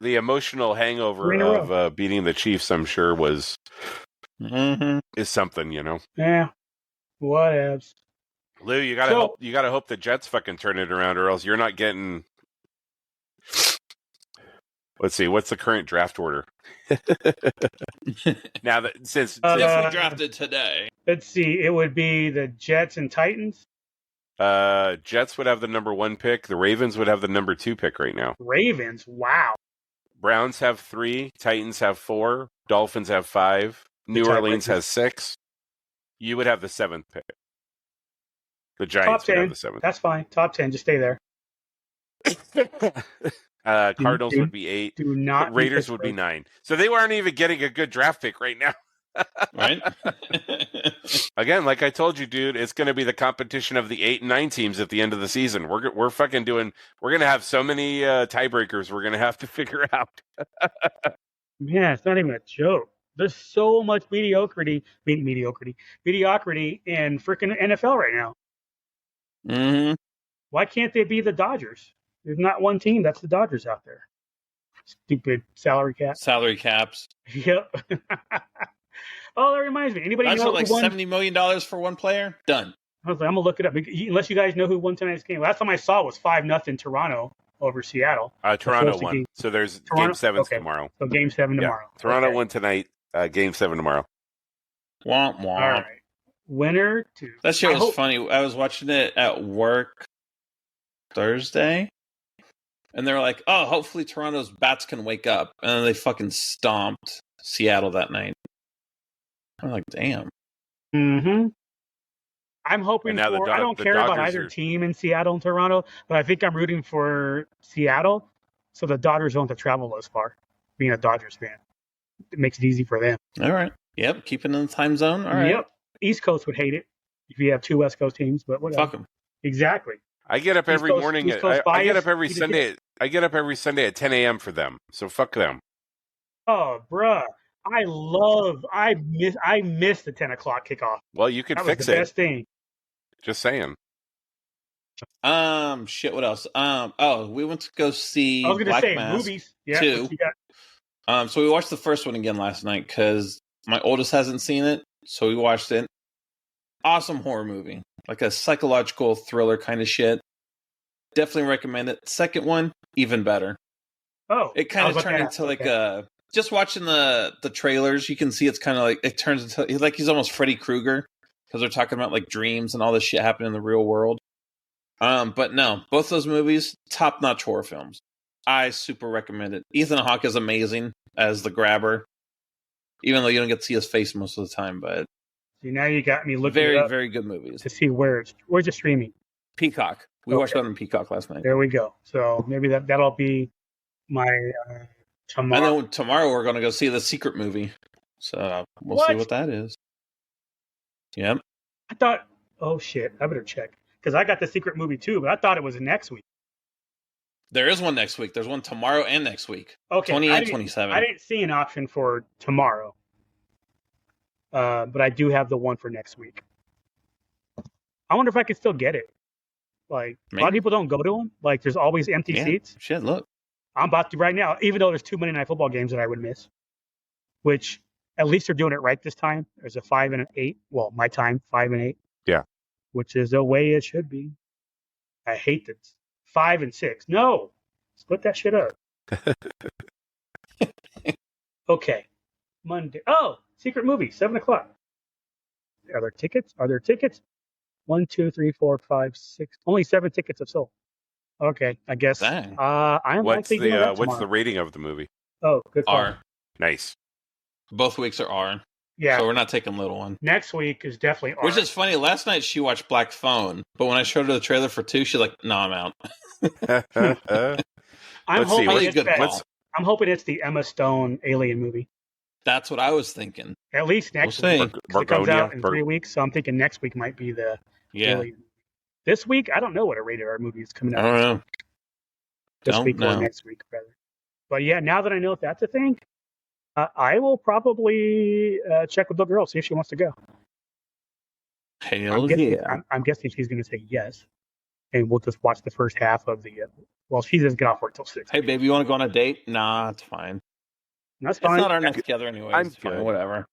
The emotional hangover of beating the Chiefs, I'm sure, is something, you know.
Yeah, whatevs.
Lou, you gotta hope the Jets fucking turn it around, or else you're not getting. Let's see, what's the current draft order? Now that since
we drafted today,
let's see, it would be the Jets and Titans.
Jets would have the number 1 pick. The Ravens would have the number 2 pick right now.
Ravens, wow.
Browns have 3. Titans have 4. Dolphins have 5. New Orleans has 6. You would have the 7th pick. The Giants would have the 7th.
That's fine. Top 10. Just stay there.
Cardinals would be 8.
Do not.
Raiders would be 9. So they weren't even getting a good draft pick right now.
Right?
Again, like I told you, dude, it's going to be the competition of the 8 and 9 teams at the end of the season. We're fucking doing. We're going to have so many tiebreakers. We're going to have to figure out.
Yeah, it's not even a joke. There's so much mediocrity in freaking NFL right now.
Mm-hmm.
Why can't they be the Dodgers? There's not one team that's the Dodgers out there. Stupid salary cap.
Salary caps.
Yep. Oh, that reminds me. Anybody
That's
know
like
who won?
$70 million for one player? Done.
I was like, I'm gonna look it up. Unless you guys know who won tonight's game. Last time I saw it was 5-0 Toronto over Seattle.
Toronto won. So there's
Toronto?
Game 7
Okay.
tomorrow.
So Game 7 tomorrow.
Toronto
Okay.
won tonight. Game 7 tomorrow.
Womp womp.
All right. Winner to.
That show was funny. I was watching it at work Thursday, and they're like, "Oh, hopefully Toronto's bats can wake up," and then they fucking stomped Seattle that night. I'm like, "Damn."
Mm-hmm. I'm hoping
And now
for. I don't care about
Dodgers
either team in Seattle and Toronto, but I think I'm rooting for Seattle, so the Dodgers don't have to travel as far. Being a Dodgers fan, it makes it easy for them.
All right. Yep. Keeping in the time zone. All right.
Yep. East Coast would hate it if you have 2 West Coast teams, but whatever.
Fuck them.
Exactly.
I get up every morning.
East Coast
I get up
bias,
every Sunday. I get up every Sunday at 10 a.m. for them. So fuck them.
Oh, bruh. I miss the 10 o'clock kickoff.
Well, you could
That
fix
was the
it.
best thing.
Just saying.
Shit. What else? We went to go see
I was going to
Black
say
Mass
movies. Yeah.
2.
what you got?
So we watched the first one again last night because my oldest hasn't seen it, so we watched it. Awesome horror movie, like a psychological thriller kind of shit. Definitely recommend it. Second one, even better.
Oh,
It kind of turned into like a. Just watching the trailers, you can see it's kind of like it turns into like he's almost Freddy Krueger because they're talking about like dreams and all this shit happening in the real world. But no, both those movies, top notch horror films. I super recommend it. Ethan Hawke is amazing as the grabber, even though you don't get to see his face most of the time. But
See, now you got me looking
very,
it up
very good movies.
to see where's it streaming.
Peacock. We watched that on Peacock last night.
There we go. So maybe that'll be my tomorrow.
I know tomorrow we're going to go see the Secret movie. So we'll see what that is. Yep.
I thought, oh shit, I better check because I got the Secret movie too, but I thought it was next week.
There is one next week. There's one tomorrow and next week.
Okay,
28, 27.
I didn't see an option for tomorrow, but I do have the one for next week. I wonder if I could still get it. Like a lot of people don't go to them. Like there's always empty seats.
Shit, look.
I'm about to right now, even though there's 2 Monday Night Football games that I would miss, which at least they're doing it right this time. There's a 5 and an 8. Well, my time, 5 and 8.
Yeah.
Which is the way it should be. I hate this. 5 and 6. No. Split that shit up. Okay. Monday. Oh, Secret movie, 7 o'clock. Are there tickets? 1, 2, 3, 4, 5, 6. Only 7 tickets have sold. Okay, I guess.
Dang.
I'm
What's
likely to
what's the rating of the movie?
Oh, good call.
R.
Nice.
Both weeks are R.
Yeah.
So we're not taking little one.
Next week is definitely R.
Which is funny. Last night she watched Black Phone, but when I showed her the trailer for 2, she's like, "No, I'm out."
I'm
I'm
hoping it's the Emma Stone Alien movie.
That's what I was thinking.
At least next
We'll
week.
see.
It comes out in 3 weeks, so I'm thinking next week might be the Alien. This week, I don't know what a rated R movie is coming out.
I don't know.
This week or next week, rather. But yeah, now that I know if that's a thing, I will probably check with the girl, see if she wants to go.
Hell
I'm guessing she's going to say yes. And we'll just watch the first half of the. Well, she doesn't get off work till 6.
Hey, baby, you want to go on a date? Nah, it's fine.
That's fine.
It's not our night together anyway.
I'm
it's fine,
good.
whatever.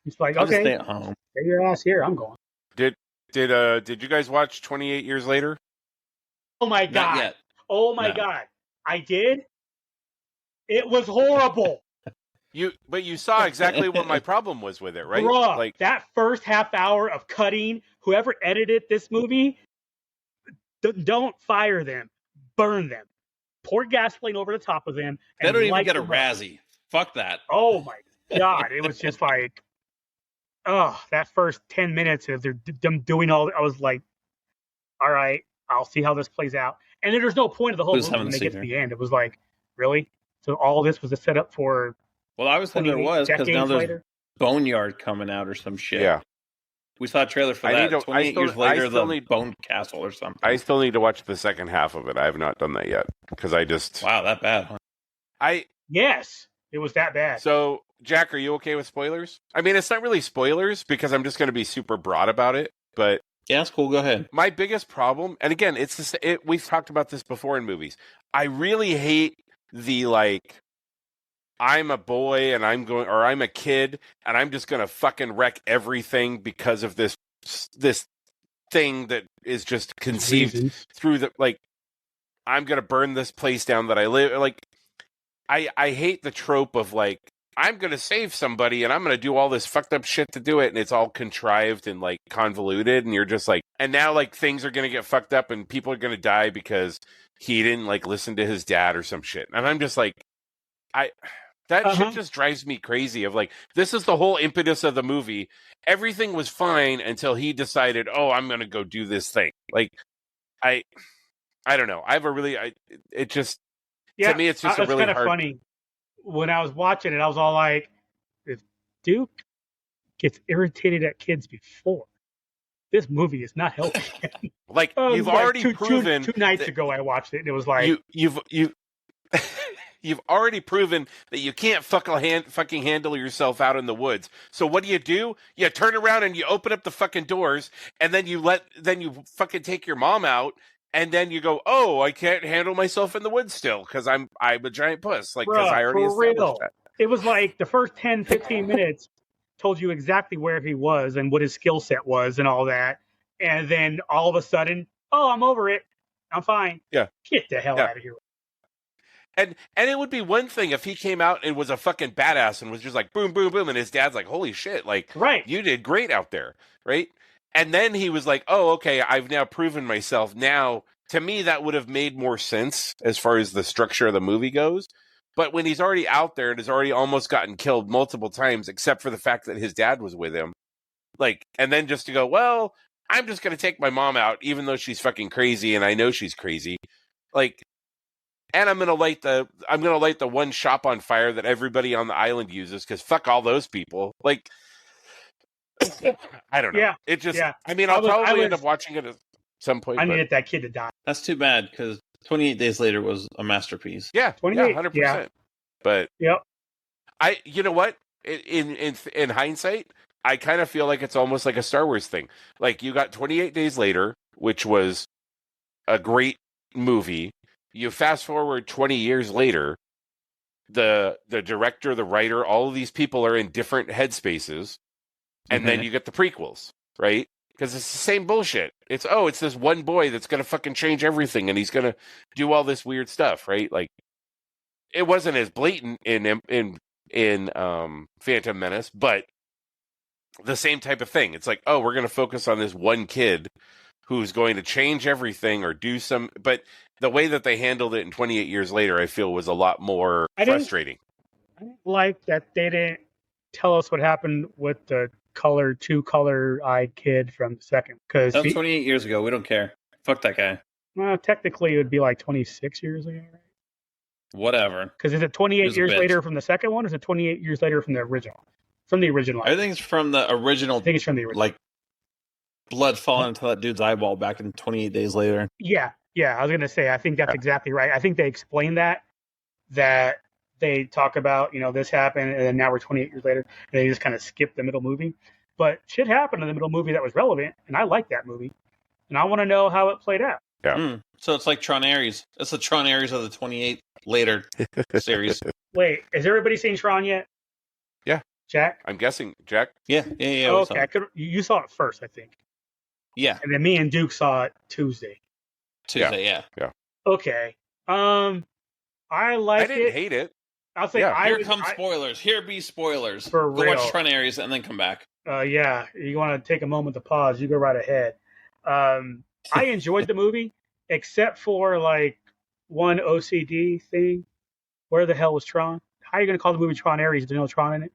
He's like,
I'll
okay,
just stay at home.
get your ass here. I'm going.
Did you guys watch 28 Years Later?
Oh my
Not
god!
yet.
Oh my god! I did. It was horrible.
But you saw exactly what my problem was with it, right?
Bruh,
Like
that first half hour of cutting. Whoever edited this movie, don't fire them. Burn them. Pour gasoline over the top of them.
They
And
don't even
light
get a
them up.
Razzie. Fuck that.
Oh my god! It was just like, that first 10 minutes of them doing all. I was like, all right, I'll see how this plays out. And then there's no point of the whole movie when they get to the end. It was like, really? So all this was a setup for.
Well, I was thinking there was, because now there's Boneyard coming out or some shit.
Yeah.
We saw a trailer for that. 28 years later, the Bone Castle or something.
I still need to watch the second half of it. I have not done that yet because I just.
Wow, that bad, huh?
Yes, it was that bad.
So, Jack, are you okay with spoilers? I mean, it's not really spoilers because I'm just going to be super broad about it, but.
Yeah, that's cool. Go ahead.
My biggest problem, and again, we've talked about this before in movies. I really hate the I'm a boy and I'm a kid and I'm just going to fucking wreck everything because of this thing that is just conceived through I'm going to burn this place down that I live. I hate the trope of I'm going to save somebody and I'm going to do all this fucked up shit to do it. And it's all contrived and convoluted. And you're just and now things are going to get fucked up and people are going to die because he didn't listen to his dad or some shit. And I'm just that shit just drives me crazy of this is the whole impetus of the movie. Everything was fine until he decided, oh, I'm going to go do this thing. I don't know. I have a really, to me, it's just a really
hard. It's kind of funny. When I was watching it, I was all like, if Duke gets irritated at kids before, this movie is not helping him.
You've already proven.
Two nights ago, I watched it, and it was
you've already proven that you can't fucking handle yourself out in the woods. So what do? You turn around and you open up the fucking doors, and then you fucking take your mom out. And then you go, oh, I can't handle myself in the woods still because I'm a giant puss. Because I already established that.
It was the first 10, 15 minutes told you exactly where he was and what his skill set was and all that. And then all of a sudden, oh, I'm over it. I'm fine.
Yeah.
Get the hell out of here.
And it would be one thing if he came out and was a fucking badass and was just boom, boom, boom. And his dad's holy shit.
Right.
You did great out there. Right. And then he was oh, okay, I've now proven myself. Now, to me, that would have made more sense as far as the structure of the movie goes. But when he's already out there and has already almost gotten killed multiple times, except for the fact that his dad was with him, and then just to go, well, I'm just going to take my mom out, even though she's fucking crazy and I know she's crazy. And I'm going to light the one shop on fire that everybody on the island uses because fuck all those people. I don't know.
Yeah.
It just, I mean, I'll probably end up watching it at some point.
I needed that kid to die.
That's too bad because 28 Days Later was a masterpiece.
Yeah, 100%. Yeah. But
yep.
You know what? In hindsight, I kind of feel like it's almost like a Star Wars thing. You got 28 Days Later, which was a great movie. You fast forward 20 years later, the director, the writer, all of these people are in different headspaces. And then you get the prequels, right? Because it's the same bullshit. It's this one boy that's going to fucking change everything and he's going to do all this weird stuff, right? It wasn't as blatant in Phantom Menace, but the same type of thing. It's we're going to focus on this one kid who's going to change everything or do some, but the way that they handled it in 28 years later, I feel was a lot more frustrating.
I didn't like that they didn't tell us what happened with the two color-eyed kid from the second. Because
that was 28 years ago. We don't care. Fuck that guy.
Well, technically, it would be 26 years ago, right?
Whatever.
Because is it 28 years later from the second one, or is it 28 years later from the original? From the original.
I think it's from the original.
I think it's from the original.
Blood falling into that dude's eyeball back in 28 Days Later.
Yeah. I was going to say, I think that's exactly right. I think they explained that they talk about, this happened, and then now we're 28 years later, and they just kind of skip the middle movie. But shit happened in the middle movie that was relevant, and I like that movie. And I want to know how it played out.
Yeah.
So it's like Tron Ares. It's the Tron Ares of the 28 later series.
Wait, has everybody seen Tron yet?
Yeah.
Jack?
I'm guessing. Jack?
Yeah.
Oh, okay. You saw it first, I think.
Yeah.
And then me and Duke saw it Tuesday.
Yeah.
Okay. I like it.
I didn't hate it.
I'll say
Here come spoilers. Here be spoilers.
For real.
Go watch Tron Ares and then come back.
Yeah. You want to take a moment to pause, you go right ahead. I enjoyed the movie, except for one OCD thing. Where the hell was Tron? How are you going to call the movie Tron Ares if there's no Tron in it?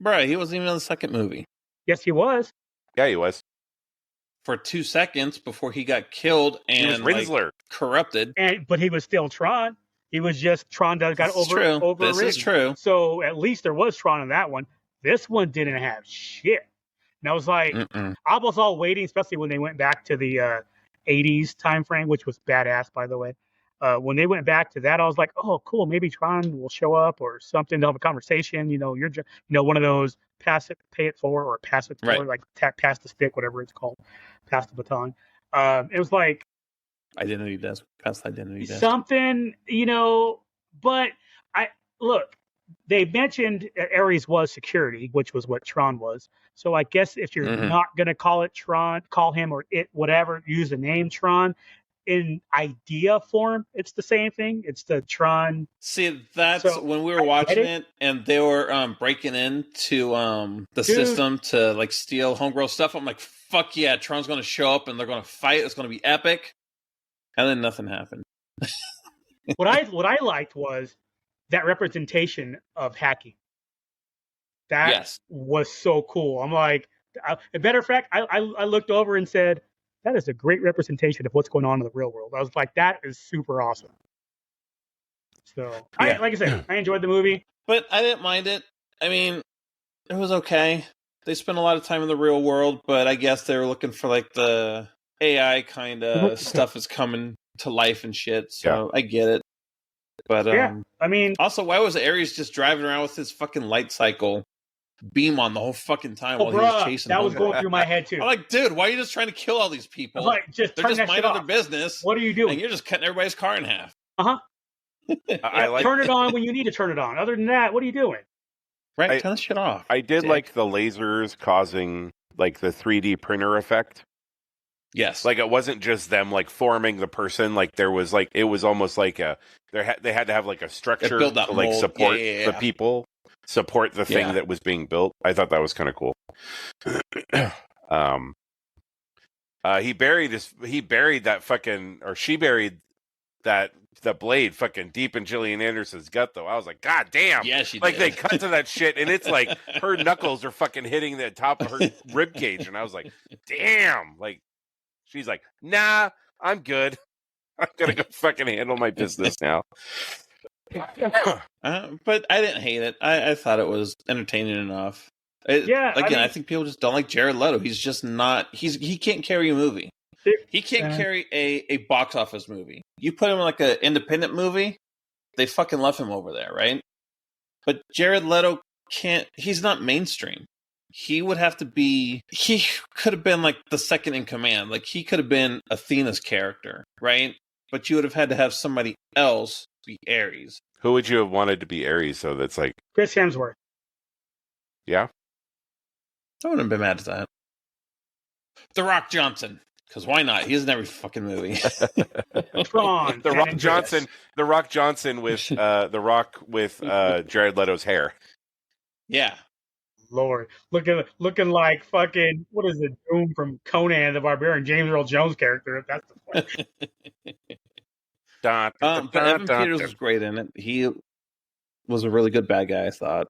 Bro, he wasn't even in the second movie.
Yes, he was.
Yeah, he was.
for 2 seconds before he got killed and corrupted.
But he was still Tron. He was just Tron that got overridden.
This is true.
So at least there was Tron in that one. This one didn't have shit. And I was like, I was all waiting, especially when they went back to the 80s time frame, which was badass, by the way. When they went back to that, I was like, oh, cool. Maybe Tron will show up or something. They'll have a conversation. You're just, one of those pass it, pay it forward or pass it forward, like pass the stick, whatever it's called, pass the baton. It was like
identity desk, past identity desk.
Something, but they mentioned Ares was security, which was what Tron was. So I guess if you're not going to call it Tron, call him or it, whatever, use the name Tron. In idea form, it's the same thing. It's the Tron.
See, that's when we were watching it and they were breaking into the system to like steal Homegirl stuff. I'm like, fuck yeah, Tron's going to show up and they're going to fight. It's going to be epic. And then nothing happened.
What I liked was that representation of hacking. That was so cool. I'm like, a matter of fact, I looked over and said, that is a great representation of what's going on in the real world. I was like, that is super awesome. So, like I said, I enjoyed the movie.
But I didn't mind it. I mean, it was okay. They spent a lot of time in the real world, but I guess they were looking for like the AI kind of stuff is coming to life and shit. So I get it. But
I mean,
also, why was Ares just driving around with his fucking light cycle beam on the whole fucking time while he was chasing
that was going through my head too.
I'm like, dude, why are you just trying to kill all these people?
Like, they're just minding their
business.
What are you doing?
And you're just cutting everybody's car in half.
Turn it on when you need to turn it on. Other than that, what are you doing?
Right, turn the shit off.
I did like the lasers causing like the 3D printer effect.
Yes,
like it wasn't just them like forming the person. Like there was like it was almost like they had to have like a structure to like support the people. Support the thing that was being built. I thought that was kind of cool. He buried that fucking, or she buried the blade fucking deep in Gillian Anderson's gut, though. I was like, God damn.
Yeah, she
like
did.
They cut to that shit, and it's like her knuckles are fucking hitting the top of her rib cage, and I was like, damn. Like, she's like, nah, I'm good. I'm gonna go fucking handle my business now.
But I didn't hate it. I thought it was entertaining enough. I think people just don't like Jared Leto. He's just not. He can't carry a movie. He can't carry a box office movie. You put him in like an independent movie, they fucking love him over there, right? But Jared Leto can't. He's not mainstream. He would have to be. He could have been like the second in command. Like he could have been Athena's character, right? But you would have had to have somebody else be Ares.
Who would you have wanted to be Ares? So that's like
Chris Hemsworth.
Yeah,
I wouldn't have been mad at that. The Rock Johnson, because why not? He's in every fucking movie.
Tron.
The Rock Johnson. The Rock Johnson with the Rock with Jared Leto's hair.
Yeah.
Lord, looking like fucking what is it? Doom from Conan the Barbarian, James Earl Jones character. If that's the point.
But Evan Peters was great in it. He was a really good bad guy, I thought.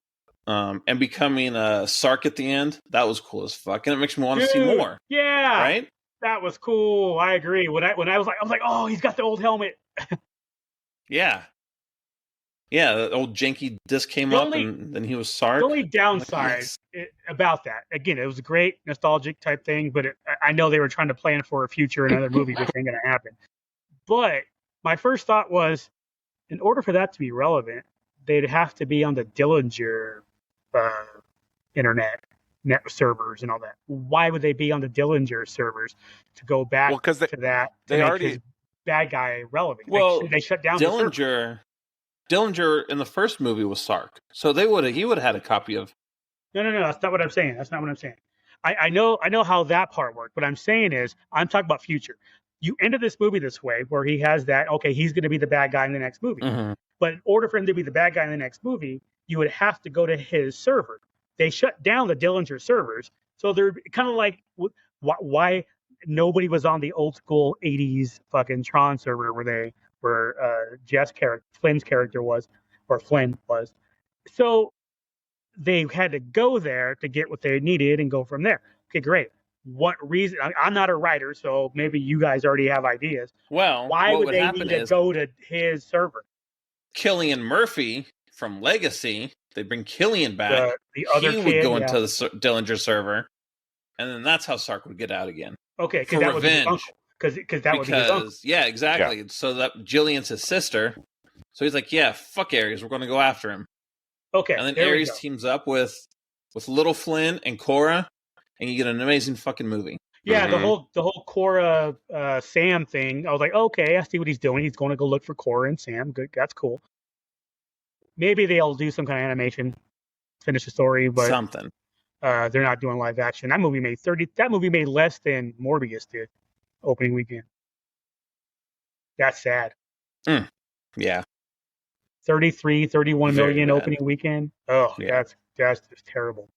And becoming Sark at the end, that was cool as fuck, and it makes me want to see more.
Yeah,
right.
That was cool. I agree. When I was like, oh, he's got the old helmet.
Yeah. The old janky disc came up, and then he was Sark.
The only downside about that, again, it was a great nostalgic type thing, but I know they were trying to plan for a future another movie, which ain't going to happen. But my first thought was, in order for that to be relevant, they'd have to be on the Dillinger internet servers and all that. Why would they be on the Dillinger servers to go back to that?
They already
his bad guy relevant.
Well,
they shut down
Dillinger. Dillinger in the first movie was Sark, so he would have had a copy of.
No. That's not what I'm saying. I know how that part worked. What I'm saying is, I'm talking about future. You ended this movie this way, where he has that, okay, he's going to be the bad guy in the next movie. Mm-hmm. But in order for him to be the bad guy in the next movie, you would have to go to his server. They shut down the Dillinger servers. So they're kind of like, why nobody was on the old school 80s fucking Tron server where Flynn's character was, or Flynn was. So they had to go there to get what they needed and go from there. Okay, great. what reason? I'm not a writer, so maybe you guys already have ideas.
Well,
why would they need to go to his server?
Cillian Murphy from Legacy, they bring Cillian back.
The other
he
kid,
would go into the Dillinger server, and then that's how Sark would get out again.
Okay, because that revenge. Would be because that would be his uncle.
Yeah, exactly. Yeah. So that Jillian's his sister. So he's like, yeah, fuck Ares, we're going to go after him.
Okay,
and then Ares teams up with Little Flynn and Korra, and you get an amazing fucking movie.
Yeah, the whole Korra Sam thing. I was like, okay, I see what he's doing. He's going to go look for Korra and Sam. Good, that's cool. Maybe they'll do some kind of animation, finish the story, but
something.
They're not doing live action. That movie made less than Morbius did opening weekend. That's sad.
Yeah.
31 million opening weekend. Oh, yeah. That's just terrible.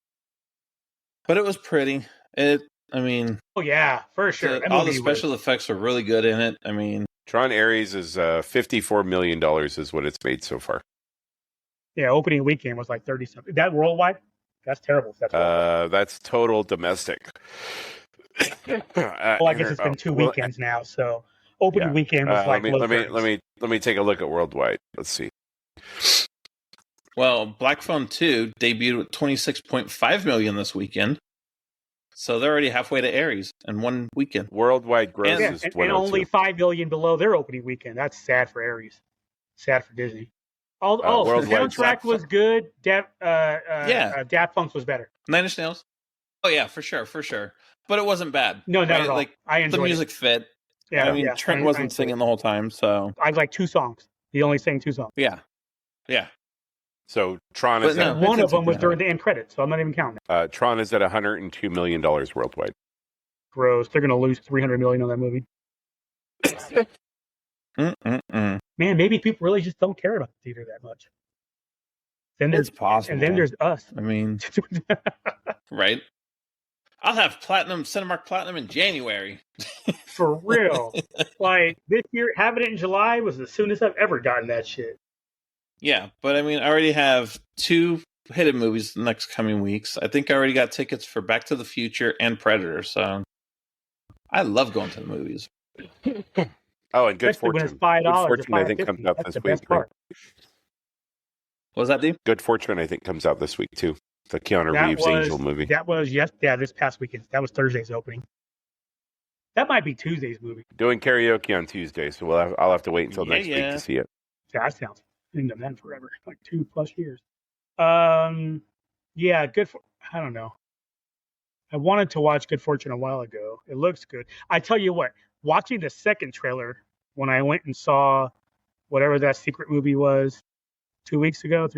But it was pretty. Oh
yeah, for sure.
All the special effects were really good in it. I mean,
Tron Ares is $54 million is what it's made so far.
Yeah, opening weekend was like 30 something. That worldwide? That's terrible.
That's total domestic.
Well, I guess it's been 2 weekends now, so opening weekend was like
let me take a look at worldwide. Let's see.
Well, Black Phone 2 debuted with 26.5 million this weekend. So they're already halfway to Ares in 1 weekend.
Worldwide gross is
and only 5 million below their opening weekend. That's sad for Ares. Sad for Disney. The soundtrack was good. Daft Punk's was better.
Nine Inch Nails? Oh, yeah, for sure. But it wasn't bad.
No, not at all. I enjoyed
the music fit.
Yeah,
Trent wasn't singing the whole time, so...
I like 2 songs. He only sang 2 songs.
Yeah.
So Tron is
one of them was during the end credits, so I'm not even counting
that. Tron is at $102 million worldwide.
Gross. They're going to lose $300 million on that movie. Man, maybe people really just don't care about the theater that much. Then
it's possible.
And then there's us.
Right? I'll have Cinemark Platinum in January.
For real. Like, this year, having it in July was the soonest I've ever gotten that shit.
Yeah, but I already have 2 hidden movies the next coming weeks. I think I already got tickets for Back to the Future and Predator, so I love going to the movies.
Oh, and Good
Especially
Fortune.
When it's $5,
Good Fortune, I think, comes out this week.
What was that, Dave?
Good Fortune, I think, comes out this week, too. The Keanu Reeves Angel movie.
That was, this past weekend. That was Thursday's opening. That might be Tuesday's movie.
Doing karaoke on Tuesday, so I'll have to wait until next week to see it.
That sounds... I've done that forever, like 2+ years. Good. I don't know. I wanted to watch Good Fortune a while ago. It looks good. I tell you what, watching the second trailer when I went and saw whatever that secret movie was 3 weeks ago,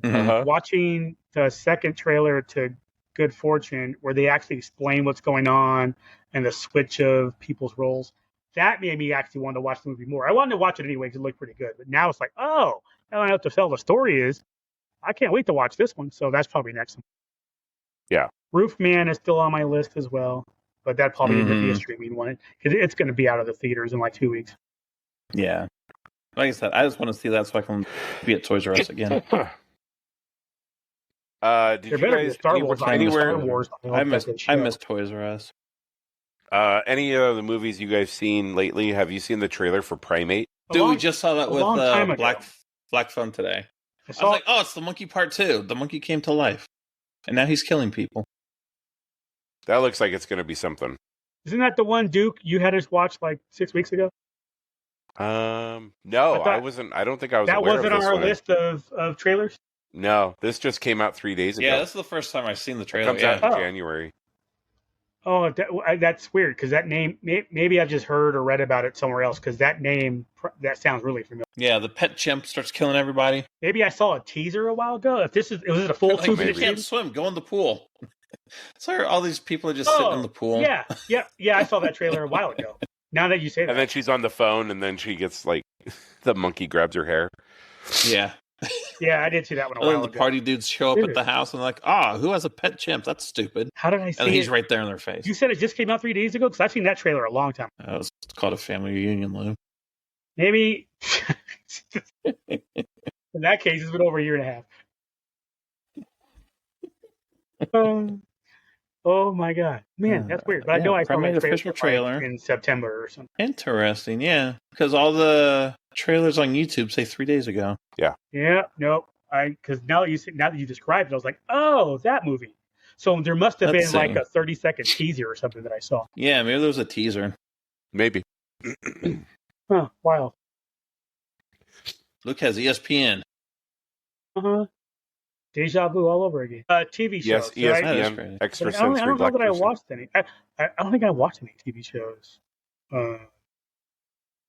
watching the second trailer to Good Fortune where they actually explain what's going on and the switch of people's roles. That made me actually want to watch the movie more. I wanted to watch it anyway because it looked pretty good. But now it's like, now I have to tell the story is. I can't wait to watch this one. So that's probably next one.
Yeah.
Roofman is still on my list as well. But that probably isn't be a streaming one. It's going to be out of the theaters in like 2 weeks.
Yeah. Like I said, I just want to see that so I can be at Toys R Us again.
Did you guys
Star Wars
anywhere?
Star Wars,
I miss Toys R Us.
Any of the movies you guys seen lately? Have you seen the trailer for Primate?
Dude, we just saw that with Black Phone today. I was like, it's the monkey part 2. The monkey came to life. And now he's killing people.
That looks like it's going to be something.
Isn't that the one, Duke, you had us watch like 6 weeks ago?
No, I wasn't. I don't think I was
that
aware
wasn't
of this
our
one.
list of trailers?
No, this just came out 3 days ago.
Yeah, this is the first time I've seen the trailer.
It comes out in January.
Oh, that's weird because that name, maybe I've just heard or read about it somewhere else because that name, that sounds really familiar.
Yeah, the pet chimp starts killing everybody.
Maybe I saw a teaser a while ago. If was it a full 2
minutes? You can't swim, go in the pool. So all these people are just sitting in the pool.
Yeah, I saw that trailer a while ago. Now that you say that.
And then she's on the phone and then she gets like, the monkey grabs her hair.
Yeah.
Yeah, I did see that one a while ago.
The party dudes show up at the house and like, who has a pet chimp? That's stupid.
How did I see
it? And he's right there in their face.
You said it just came out 3 days ago? Because I've seen that trailer a long time.
It's called a family reunion, Lou.
Maybe. In that case, it's been over a year and a half. Oh my god, man, that's weird. But I know I saw
the official trailer
in September or something.
Interesting, yeah, because all the trailers on YouTube say 3 days ago.
Yeah.
Yeah. Nope. Because now that you described it, I was like, oh, that movie. So there must have been like a 30-second teaser or something that I saw.
Yeah, maybe there was a teaser.
Maybe.
Huh? Wild.
Luke has ESPN.
Deja vu all over again. TV shows.
Yes,
right?
ESPN. Extra
I don't
sensory.
know that I watched any. I don't think I watched any TV shows.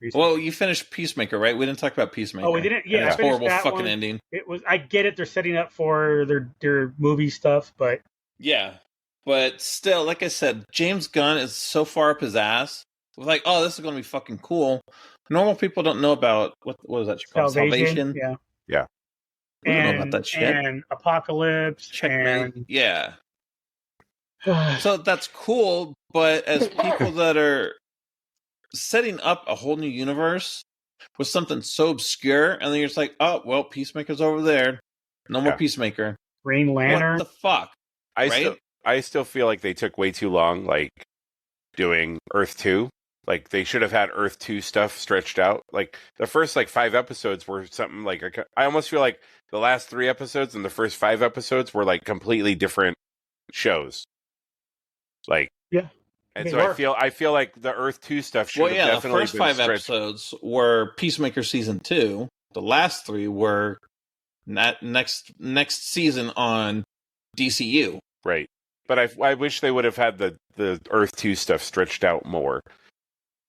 Recently.
Well, you finished Peacemaker, right? We didn't talk about Peacemaker.
Oh, we didn't. Yeah,
horrible fucking ending.
It was. I get it. They're setting up for their movie stuff, but
yeah, but still, like I said, James Gunn is so far up his ass. Like, oh, this is going to be fucking cool. Normal people don't know about what was that called? Salvation.
Yeah.
Yeah.
We don't know about that shit.
And Apocalypse.
Checkmate. Yeah. So that's cool, but as people that are setting up a whole new universe with something so obscure, and then you're just like, oh, well, Peacemaker's over there. No more Peacemaker.
Green Lantern.
What the fuck?
I still feel like they took way too long, like, doing Earth 2. Like, they should have had Earth 2 stuff stretched out. Like, the first, 5 episodes were something like... I almost feel like the last 3 episodes and the first 5 episodes were, completely different shows.
Yeah.
And so I feel like the Earth 2 stuff should have definitely been
the first 5
stretched.
episodes were Peacemaker Season 2. The last 3 were next season on DCU.
Right. But I wish they would have had the Earth 2 stuff stretched out more.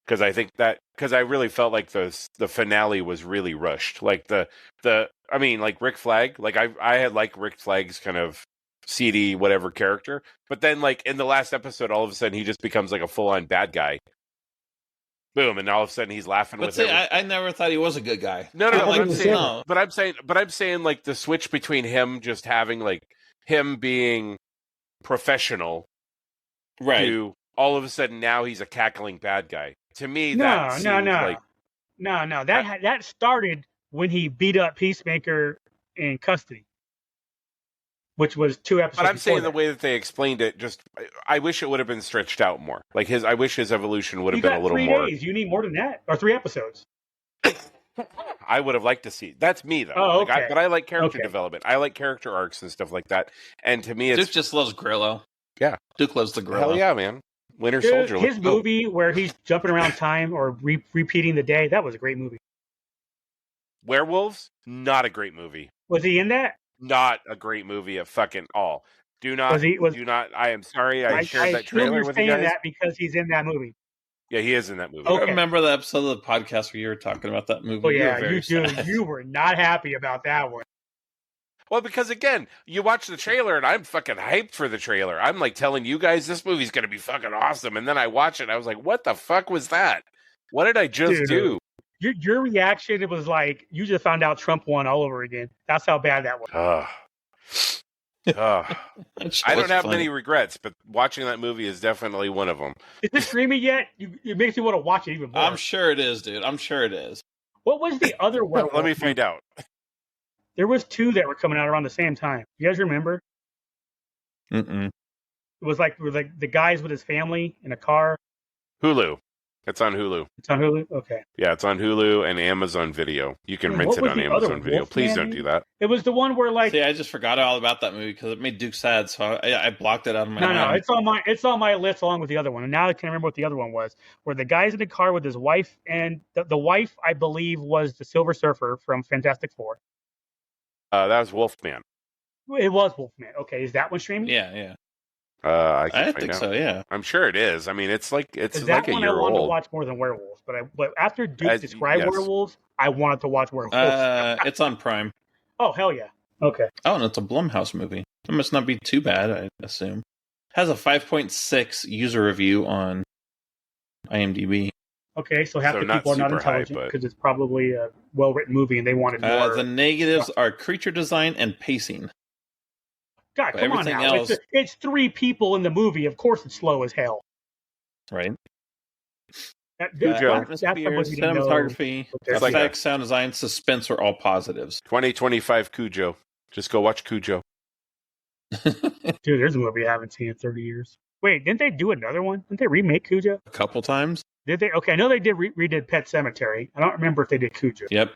Because I really felt like the finale was really rushed. Like Rick Flag, I had Rick Flag's kind of seedy whatever character, but then in the last episode, all of a sudden he just becomes a full on bad guy. Boom, and all of a sudden he's laughing with it.
I never thought he was a good guy.
No. But I'm saying the switch between him just having him being professional, right, to all of a sudden now he's a cackling bad guy. To me, that
that started when he beat up Peacemaker in custody, which was 2 episodes.
But I'm saying the way that they explained it, I wish it would have been stretched out more. I wish his evolution would have been a little more.
3 days. You need more than that, or 3 episodes.
I would have liked to see. That's me though.
Oh, okay.
But I like character development. I like character arcs and stuff like that. And to me,
Duke just loves Grillo.
Yeah,
Duke loves the Grillo.
Hell yeah, man. Winter Soldier.
His movie where he's jumping around time or repeating the day, that was a great movie.
Werewolves, not a great movie.
Was he in that?
Not a great movie at fucking all. Do not. I am sorry. I shared that trailer with you guys.
That because he's in that movie.
Yeah, he is in that movie.
Okay. I remember the episode of the podcast where you were talking about that movie.
Oh yeah, you do. You were not happy about that one.
Well, because again, you watch the trailer and I'm fucking hyped for the trailer. I'm telling you guys this movie's going to be fucking awesome. And then I watch it and I was like, what the fuck was that? What did I just do?
Your reaction, it was like, you just found out Trump won all over again. That's how bad that was.
I don't have many regrets, but watching that movie is definitely one of them.
Is it streaming yet? It makes me want to watch it even more.
I'm sure it is, dude. I'm sure it is.
What was the other werewolf?
Let me find out.
There was 2 that were coming out around the same time. You guys remember?
Mm-mm.
It was the guys with his family in a car.
Hulu. It's on Hulu.
It's on Hulu? Okay.
Yeah, it's on Hulu and Amazon Video. You can rent it on Amazon Video. Please don't do that.
It was the one where
See, I just forgot all about that movie because it made Duke sad, so I blocked it out of my mind.
No, it's on my list along with the other one. And now I can't remember what the other one was. Where the guy's in the car with his wife, and the wife, I believe, was the Silver Surfer from Fantastic Four.
That was Wolfman.
It was Wolfman. Okay, is that one streaming?
Yeah.
I
think so. Yeah,
I'm sure it is. I mean, it's like a year old.
I wanted to watch more than werewolves, but after Duke described werewolves, I wanted to watch werewolves.
It's on Prime.
Oh hell yeah! Okay.
Oh, and it's a Blumhouse movie. It must not be too bad, I assume. It has a 5.6 user review on IMDb.
Okay, so half the people are not intelligent because it's probably a well-written movie and they wanted more.
The negatives are creature design and pacing.
God, come on now. It's 3 people in the movie. Of course it's slow as hell.
Right.
Cinematography,
effects, sound design, suspense are all positives.
2025 Cujo. Just go watch Cujo.
Dude, there's a movie I haven't seen in 30 years. Wait, didn't they do another one? Didn't they remake Cujo?
A couple times.
Did they? Okay, I know they did redid Pet Sematary. I don't remember if they did Cujo.
Yep.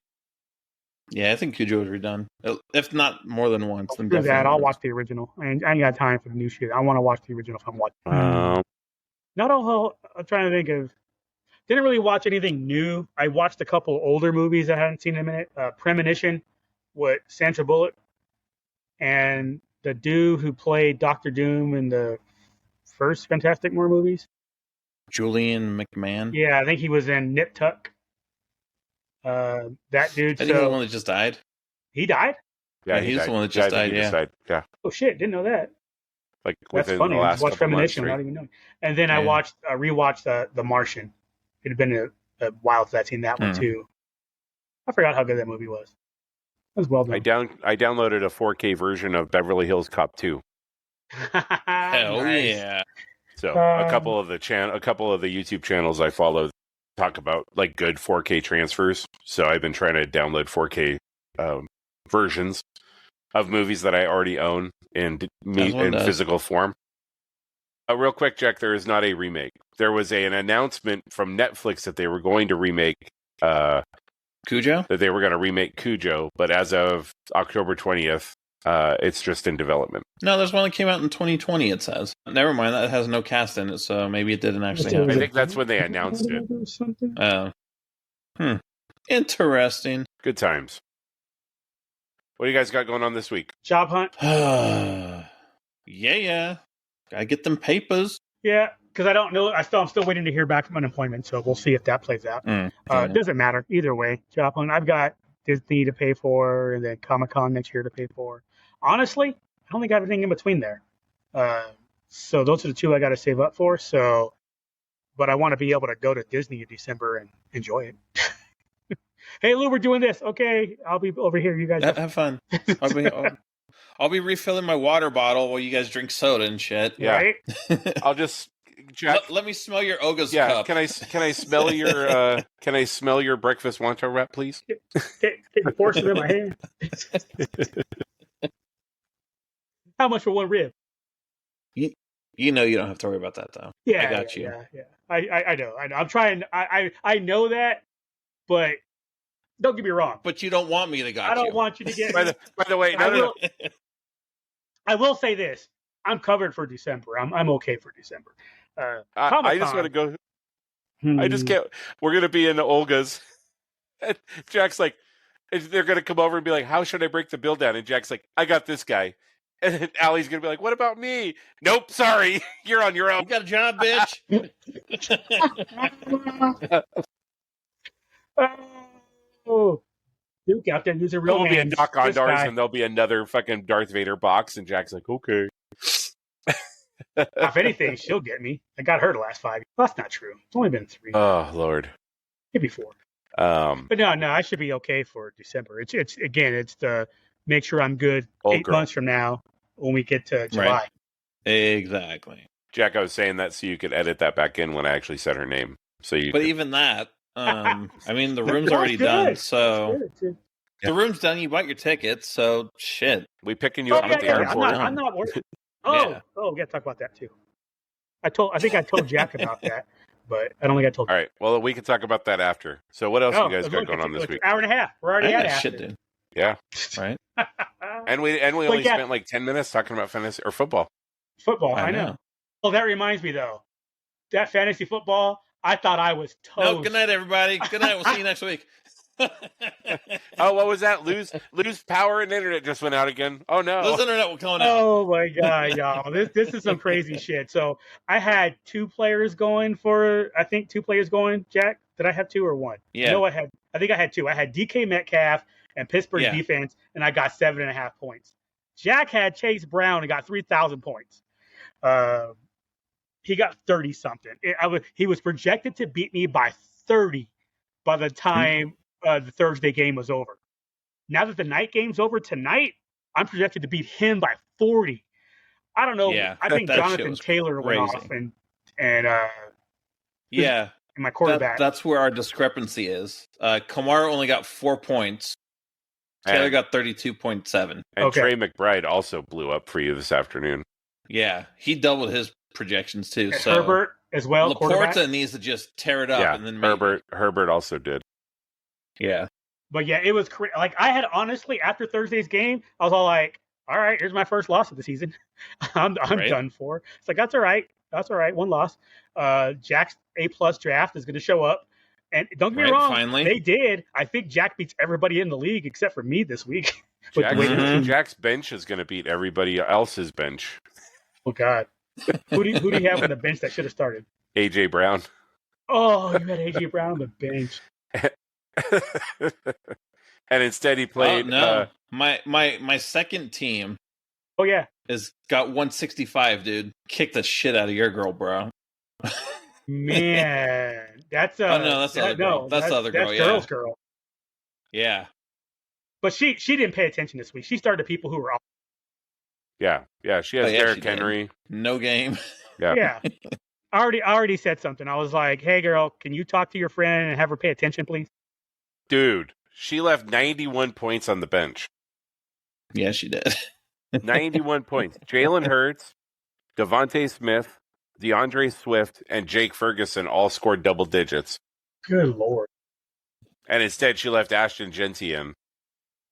Yeah, I think Cujo was redone. If not more than once, then
Do
definitely.
that. I'll watch the original. I ain't got time for the new shit. I want to watch the original if I'm watching. Not a whole. I'm trying to think of. Didn't really watch anything new. I watched a couple older movies I hadn't seen in a minute. Premonition with Sandra Bullock and the dude who played Doctor Doom in the first Fantastic Four movies.
Julian McMahon.
Yeah, I think he was in Nip Tuck. That dude.
I think the one that just died.
He died?
Yeah, he's the one that just died.
Yeah.
Oh shit! Didn't know that.
Like
that's funny. I watched Premonition. I don't even know. And then I rewatched The Martian. It had been a while since I'd seen that one too. I forgot how good that movie was. It was well done.
I downloaded a 4K version of Beverly Hills Cop 2.
Hell yeah!
So a couple of the YouTube channels I follow talk about like good 4K transfers. So I've been trying to download 4K versions of movies that I already own in physical form. Real quick, Jack, there is not a remake. There was an announcement from Netflix that they were going to remake
Cujo?
That they were going to remake Cujo, but as of October 20th, it's just in development.
No, there's one that came out in 2020, it says. Never mind, that has no cast in it, so maybe it didn't actually happen.
I think that's when they announced it.
Interesting.
Good times. What do you guys got going on this week?
Job hunt.
Yeah. Gotta get them papers.
Yeah, because I don't know. I'm still waiting to hear back from unemployment, so we'll see if that plays out. It doesn't matter either way. Job hunt. I've got Disney to pay for, and then Comic-Con next year to pay for. Honestly, I don't think I have anything in between there. So those are the two I got to save up for. So, but I want to be able to go to Disney in December and enjoy it. Hey, Lou, we're doing this. Okay, I'll be over here. You guys
have fun. I'll be refilling my water bottle while you guys drink soda and shit.
Yeah.
Right?
I'll just Jack,
let me smell your Oga's cup.
Can I smell your breakfast Wonton wrap, please?
Take the portion in my hand. How much for one rib?
You know you don't have to worry about that though.
Yeah,
I got you.
Yeah. I know. I'm trying. I know that, but don't get me wrong.
But you don't want me to got you.
I don't want you to get.
By the way, no.
I will say this: I'm covered for December. I'm okay for December.
I just want to go. I just can't. We're gonna be in Olga's. And Jack's like, they're gonna come over and be like, "How should I break the bill down?" And Jack's like, "I got this guy." And then Allie's gonna be like, "What about me?" Nope, sorry, you're on your own.
You got a job, bitch.
Oh, Duke out there using real.
There'll be a Doc Ondars and there'll be another fucking Darth Vader box, and Jack's like, "Okay."
If anything, she'll get me. I got her the last 5 years. That's not true. It's only been 3.
Oh Lord,
maybe 4. But no, I should be okay for December. It's the make sure I'm good 8 months from now when we get to July.
Right. Exactly.
Jack, I was saying that so you could edit that back in when I actually said her name.
Even that, I mean, the room's already done. So the room's done. You bought your tickets, so shit.
We picking you up at the airport.
I'm not worried. We gotta talk about that too. I think I told Jack about that, but I don't think I told.
All right. Well, we can talk about that after. So, what else you guys got going on this week?
Hour and a half. We're already at
shit, dude.
Yeah.
Right.
and we only spent like 10 minutes talking about fantasy or football.
Football, I know. Well, that reminds me though, that fantasy football. I thought I was toast.
No, good night, everybody. Good night. We'll see you next week.
Oh, what was that? Lose power and internet just went out again. Oh no,
lose internet will come out.
Oh my god, y'all! This is some crazy shit. So I had 2 players going for. I think 2 players going. Jack, did I have 2 or 1?
Yeah.
No, I think I had 2. I had DK Metcalf and Pittsburgh defense, and I got 7.5 points. Jack had Chase Brown and got 3,000 points. He got 30 something. He was projected to beat me by 30 by the time the Thursday game was over. Now that the night game's over tonight, I'm projected to beat him by 40. I don't know.
Yeah,
I think Jonathan Taylor went off and my quarterback.
That's where our discrepancy is. Kamara only got 4 points, Taylor got 32.7.
And Trey McBride also blew up for you this afternoon.
Yeah, he doubled his projections too.
And
so
Herbert as well.
Laporta needs to just tear it up, and then maybe.
Herbert also did.
Yeah,
but yeah, it was like I had honestly after Thursday's game, I was all like, "All right, here's my first loss of the season. I'm done for." It's like that's all right. That's all right. One loss. Jack's A+ draft is going to show up, and don't get me wrong, finally. They did. I think Jack beats everybody in the league except for me this week.
Jack's bench is going to beat everybody else's bench.
Oh God. Who do you have on the bench that should have started?
AJ Brown.
Oh, you had AJ Brown on the bench.
And instead he played.
Oh, no, my second team.
Oh yeah,
is got 165, dude. Kick the shit out of your girl, bro.
Man, that's
oh no, that's the other girl. That's the other girl.
That's girl's girl.
Yeah,
but she didn't pay attention this week. She started people who were off.
Yeah. She has Derrick Henry.
No game.
Yeah. I already said something. I was like, "Hey, girl, can you talk to your friend and have her pay attention, please?"
Dude, she left 91 points on the bench.
Yeah, she did.
91 points. Jalen Hurts, Devontae Smith, DeAndre Swift, and Jake Ferguson all scored double digits.
Good Lord.
And instead, she left Ashton Genty in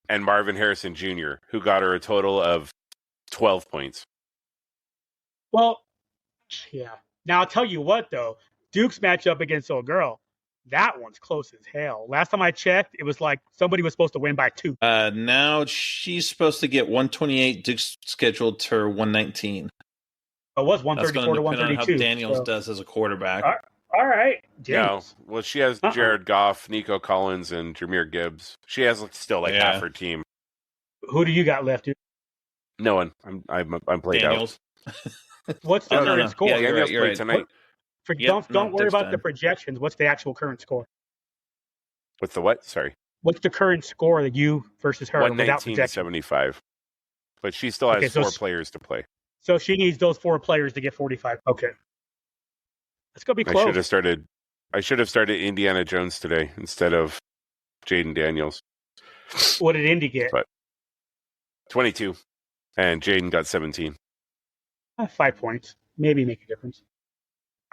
and Marvin Harrison Jr., who got her a total of 12 points.
Well, yeah. Now, I'll tell you what, though. Duke's matchup against old girl, that one's close as hell. Last time I checked, it was like somebody was supposed to win by 2.
Now she's supposed to get 128. Duke's scheduled to 119.
It was 134 to 132.
On how Daniels does as a quarterback.
All right.
No, well, she has Jared Goff, Nico Collins, and Jahmyr Gibbs. She has still half her team.
Who do you got left, dude?
No one. I'm played
Daniels.
out.
What's the current score?
Yeah, Daniels played tonight.
Don't worry about the projections. What's the actual current score?
With the what? Sorry.
What's the current score that you versus her?
119 to 75. But she still has 4 players to play.
So she needs those 4 players to get 45. Okay. That's going to be close.
I should have started Indiana Jones today instead of Jaden Daniels.
What did Indy get?
22. And Jaden got 17.
5 points. Maybe make a difference.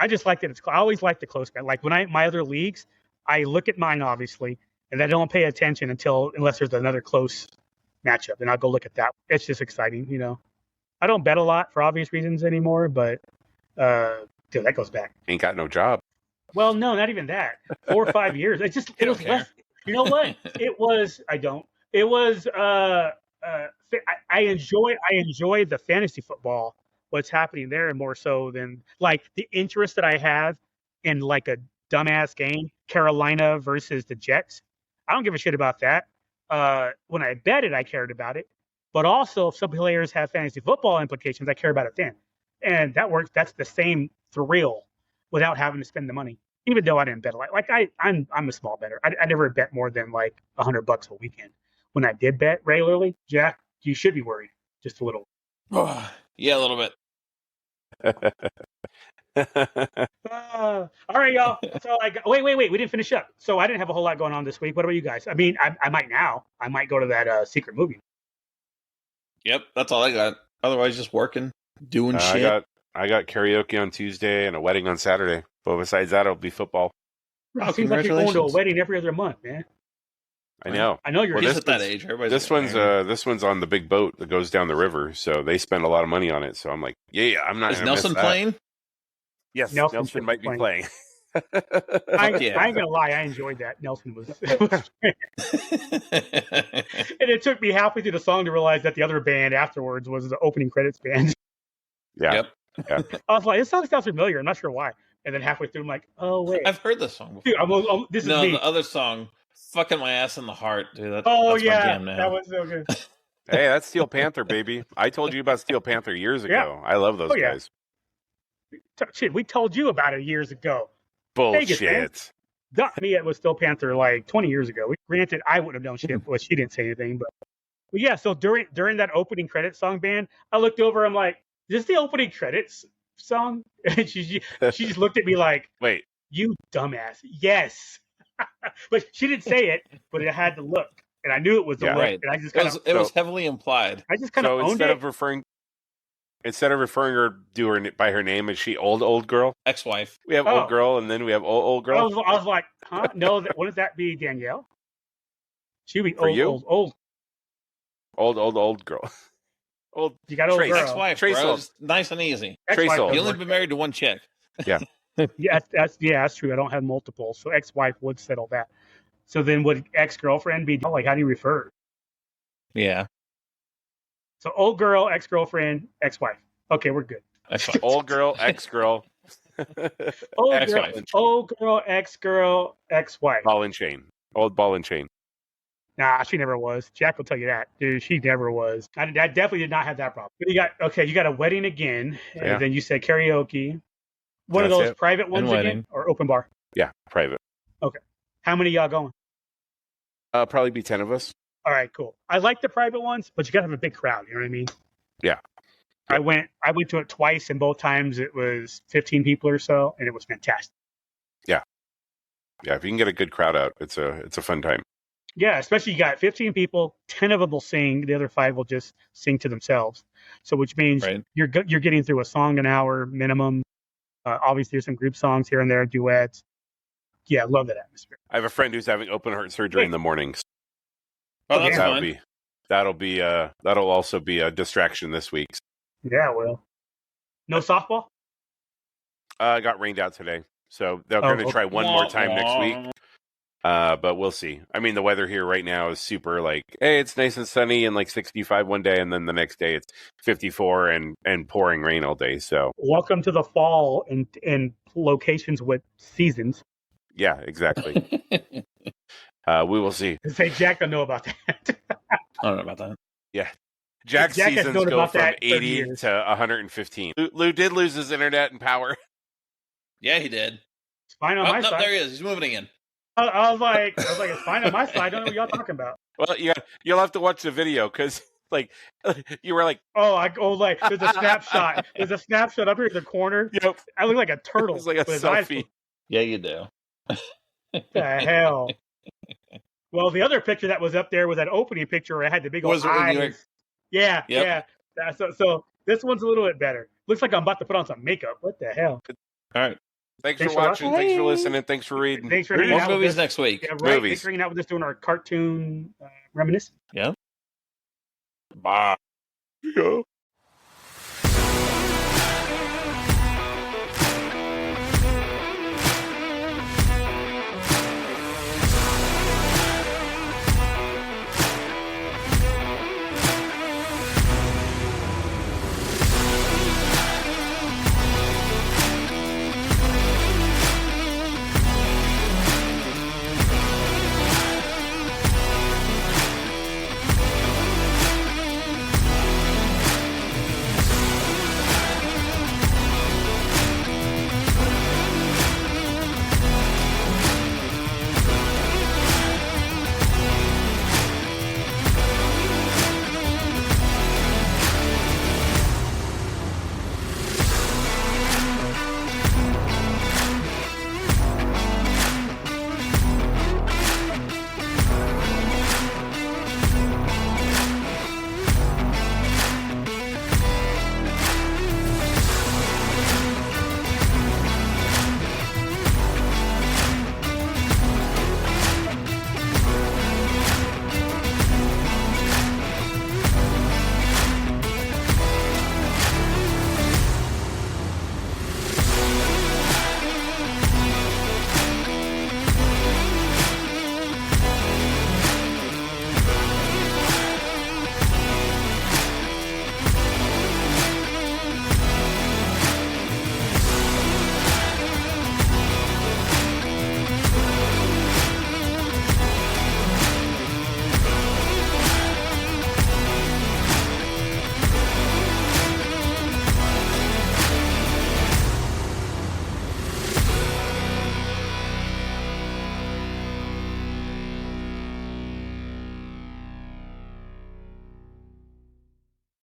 I just like that I always like the close guy. Like when my other leagues, I look at mine obviously, and I don't pay attention unless there's another close matchup, and I'll go look at that. It's just exciting, you know. I don't bet a lot for obvious reasons anymore, but dude, that goes back.
Ain't got no job.
Well, no, not even that. 4 or 5 years. It was less. You know what? It was. I don't. It was. I enjoy the fantasy football. What's happening there more so than like the interest that I have in like a dumbass game, Carolina versus the Jets. I don't give a shit about that. When I bet it, I cared about it. But also, if some players have fantasy football implications, I care about it then. And that works. That's the same thrill without having to spend the money. Even though I didn't bet a lot. Like I'm a small bettor. I never bet more than like $100 a weekend. When I did bet regularly, Jack, you should be worried just a little.
Yeah, a little bit.
All right, y'all. So wait. We didn't finish up. So I didn't have a whole lot going on this week. What about you guys? I mean, I might now. I might go to that secret movie.
Yep, that's all I got. Otherwise, just working, doing shit.
I got karaoke on Tuesday and a wedding on Saturday. But besides that, it'll be football.
It seems like you're going to a wedding every other month, man.
I know.
I know you're
at that age.
This one's on the big boat that goes down the river, so they spend a lot of money on it. So I'm like, yeah, I'm not.
Is Nelson playing?
Yes, Nelson might be playing.
I ain't gonna lie, I enjoyed that. Nelson was, and it took me halfway through the song to realize that the other band afterwards was the opening credits band.
Yeah.
Yep.
Yeah.
I was like, this song sounds familiar. I'm not sure why. And then halfway through, I'm like, oh wait,
I've heard this song before.
Dude, this is me.
The other song, "Fucking My Ass in the Heart," dude. That's
my
jam now.
That was so good.
Hey, that's Steel Panther, baby. I told you about Steel Panther years ago. I love those guys.
Shit, we told you about it years ago.
Bullshit.
Got me. It was Steel Panther like 20 years ago. Granted, I wouldn't have known shit. Well, she didn't say anything, but yeah. So during that opening credits song band, I looked over. I'm like, "Is this the opening credits song?" And she just looked at me like,
"Wait,
you dumbass." Yes, but she didn't say it. But I had to look. and I knew it was the look,
right.
and I just
it was heavily implied.
I just kind of owned
instead
it.
of referring her by her name, is she old girl?
Ex-wife.
We have old girl, and then we have old girl.
I was like, huh? No, wouldn't that be Danielle? She'd be old.
Old girl. Old.
You got old
Trace.
girl.
Ex-wife,
Trace
bro.
old.
It's nice and easy.
Trace old.
You only been married to one chick.
Yeah.
Yeah, that's true. I don't have multiple, so ex-wife would settle that. So then, would ex-girlfriend be like? How do you refer?
Yeah.
So old girl, ex-girlfriend, ex-wife. Okay, we're good.
Old girl, ex-girl.
Old girl, ex-girl, ex-wife.
Ball and chain. Old ball and chain.
Nah, she never was. Jack will tell you that, dude. She never was. I definitely did not have that problem. But you got a wedding again, and then you said karaoke. One of those private ones again, or open bar?
Yeah, private.
Okay. How many y'all going?
Probably be 10 of us.
All right, cool. I like the private ones, but you gotta have a big crowd. You know what I mean?
Yeah.
I went to it twice, and both times it was 15 people or so, and it was fantastic.
Yeah. Yeah, if you can get a good crowd out, it's a fun time.
Yeah, especially you got 15 people, 10 of them will sing, the other 5 will just sing to themselves. So which means you're getting through a song an hour minimum. Obviously, there's some group songs here and there, duets. Yeah, love that atmosphere.
I have a friend who's having open heart surgery in the mornings.
Oh, that's fun.
That'll also be a distraction this week.
Yeah, well, no softball.
Got rained out today, so they're going to try one more time next week. But we'll see. I mean, the weather here right now is super hey, it's nice and sunny and 65 one day, and then the next day it's 54 and pouring rain all day. So
welcome to the fall in locations with seasons.
Yeah, exactly. We will see.
Say Jack don't know about that.
I don't know about that.
Yeah. Jack's seasons go from 80 to 115. Lou did lose his internet and power.
Yeah, he did.
It's fine on my side.
There he is. He's moving again.
I was like, it's fine on my side. I don't know what y'all talking about.
Well, you'll have to watch the video because, you were like,
there's a snapshot. There's a snapshot up here in the corner.
Yep.
I look like a turtle.
It's like a selfie.
Yeah, you do.
The hell. Well, the other picture that was up there was that opening picture where I had the big old eyes. Yeah, yep. Yeah. So this one's a little bit better. Looks like I'm about to put on some makeup. What the hell?
All right. Thanks for watching. Thanks for listening. Thanks for reading.
Thanks for hanging out
movies next week.
Yeah, right.
Movies.
Thanks for hanging out with us doing our cartoon reminiscence.
Yeah.
Bye. Yeah.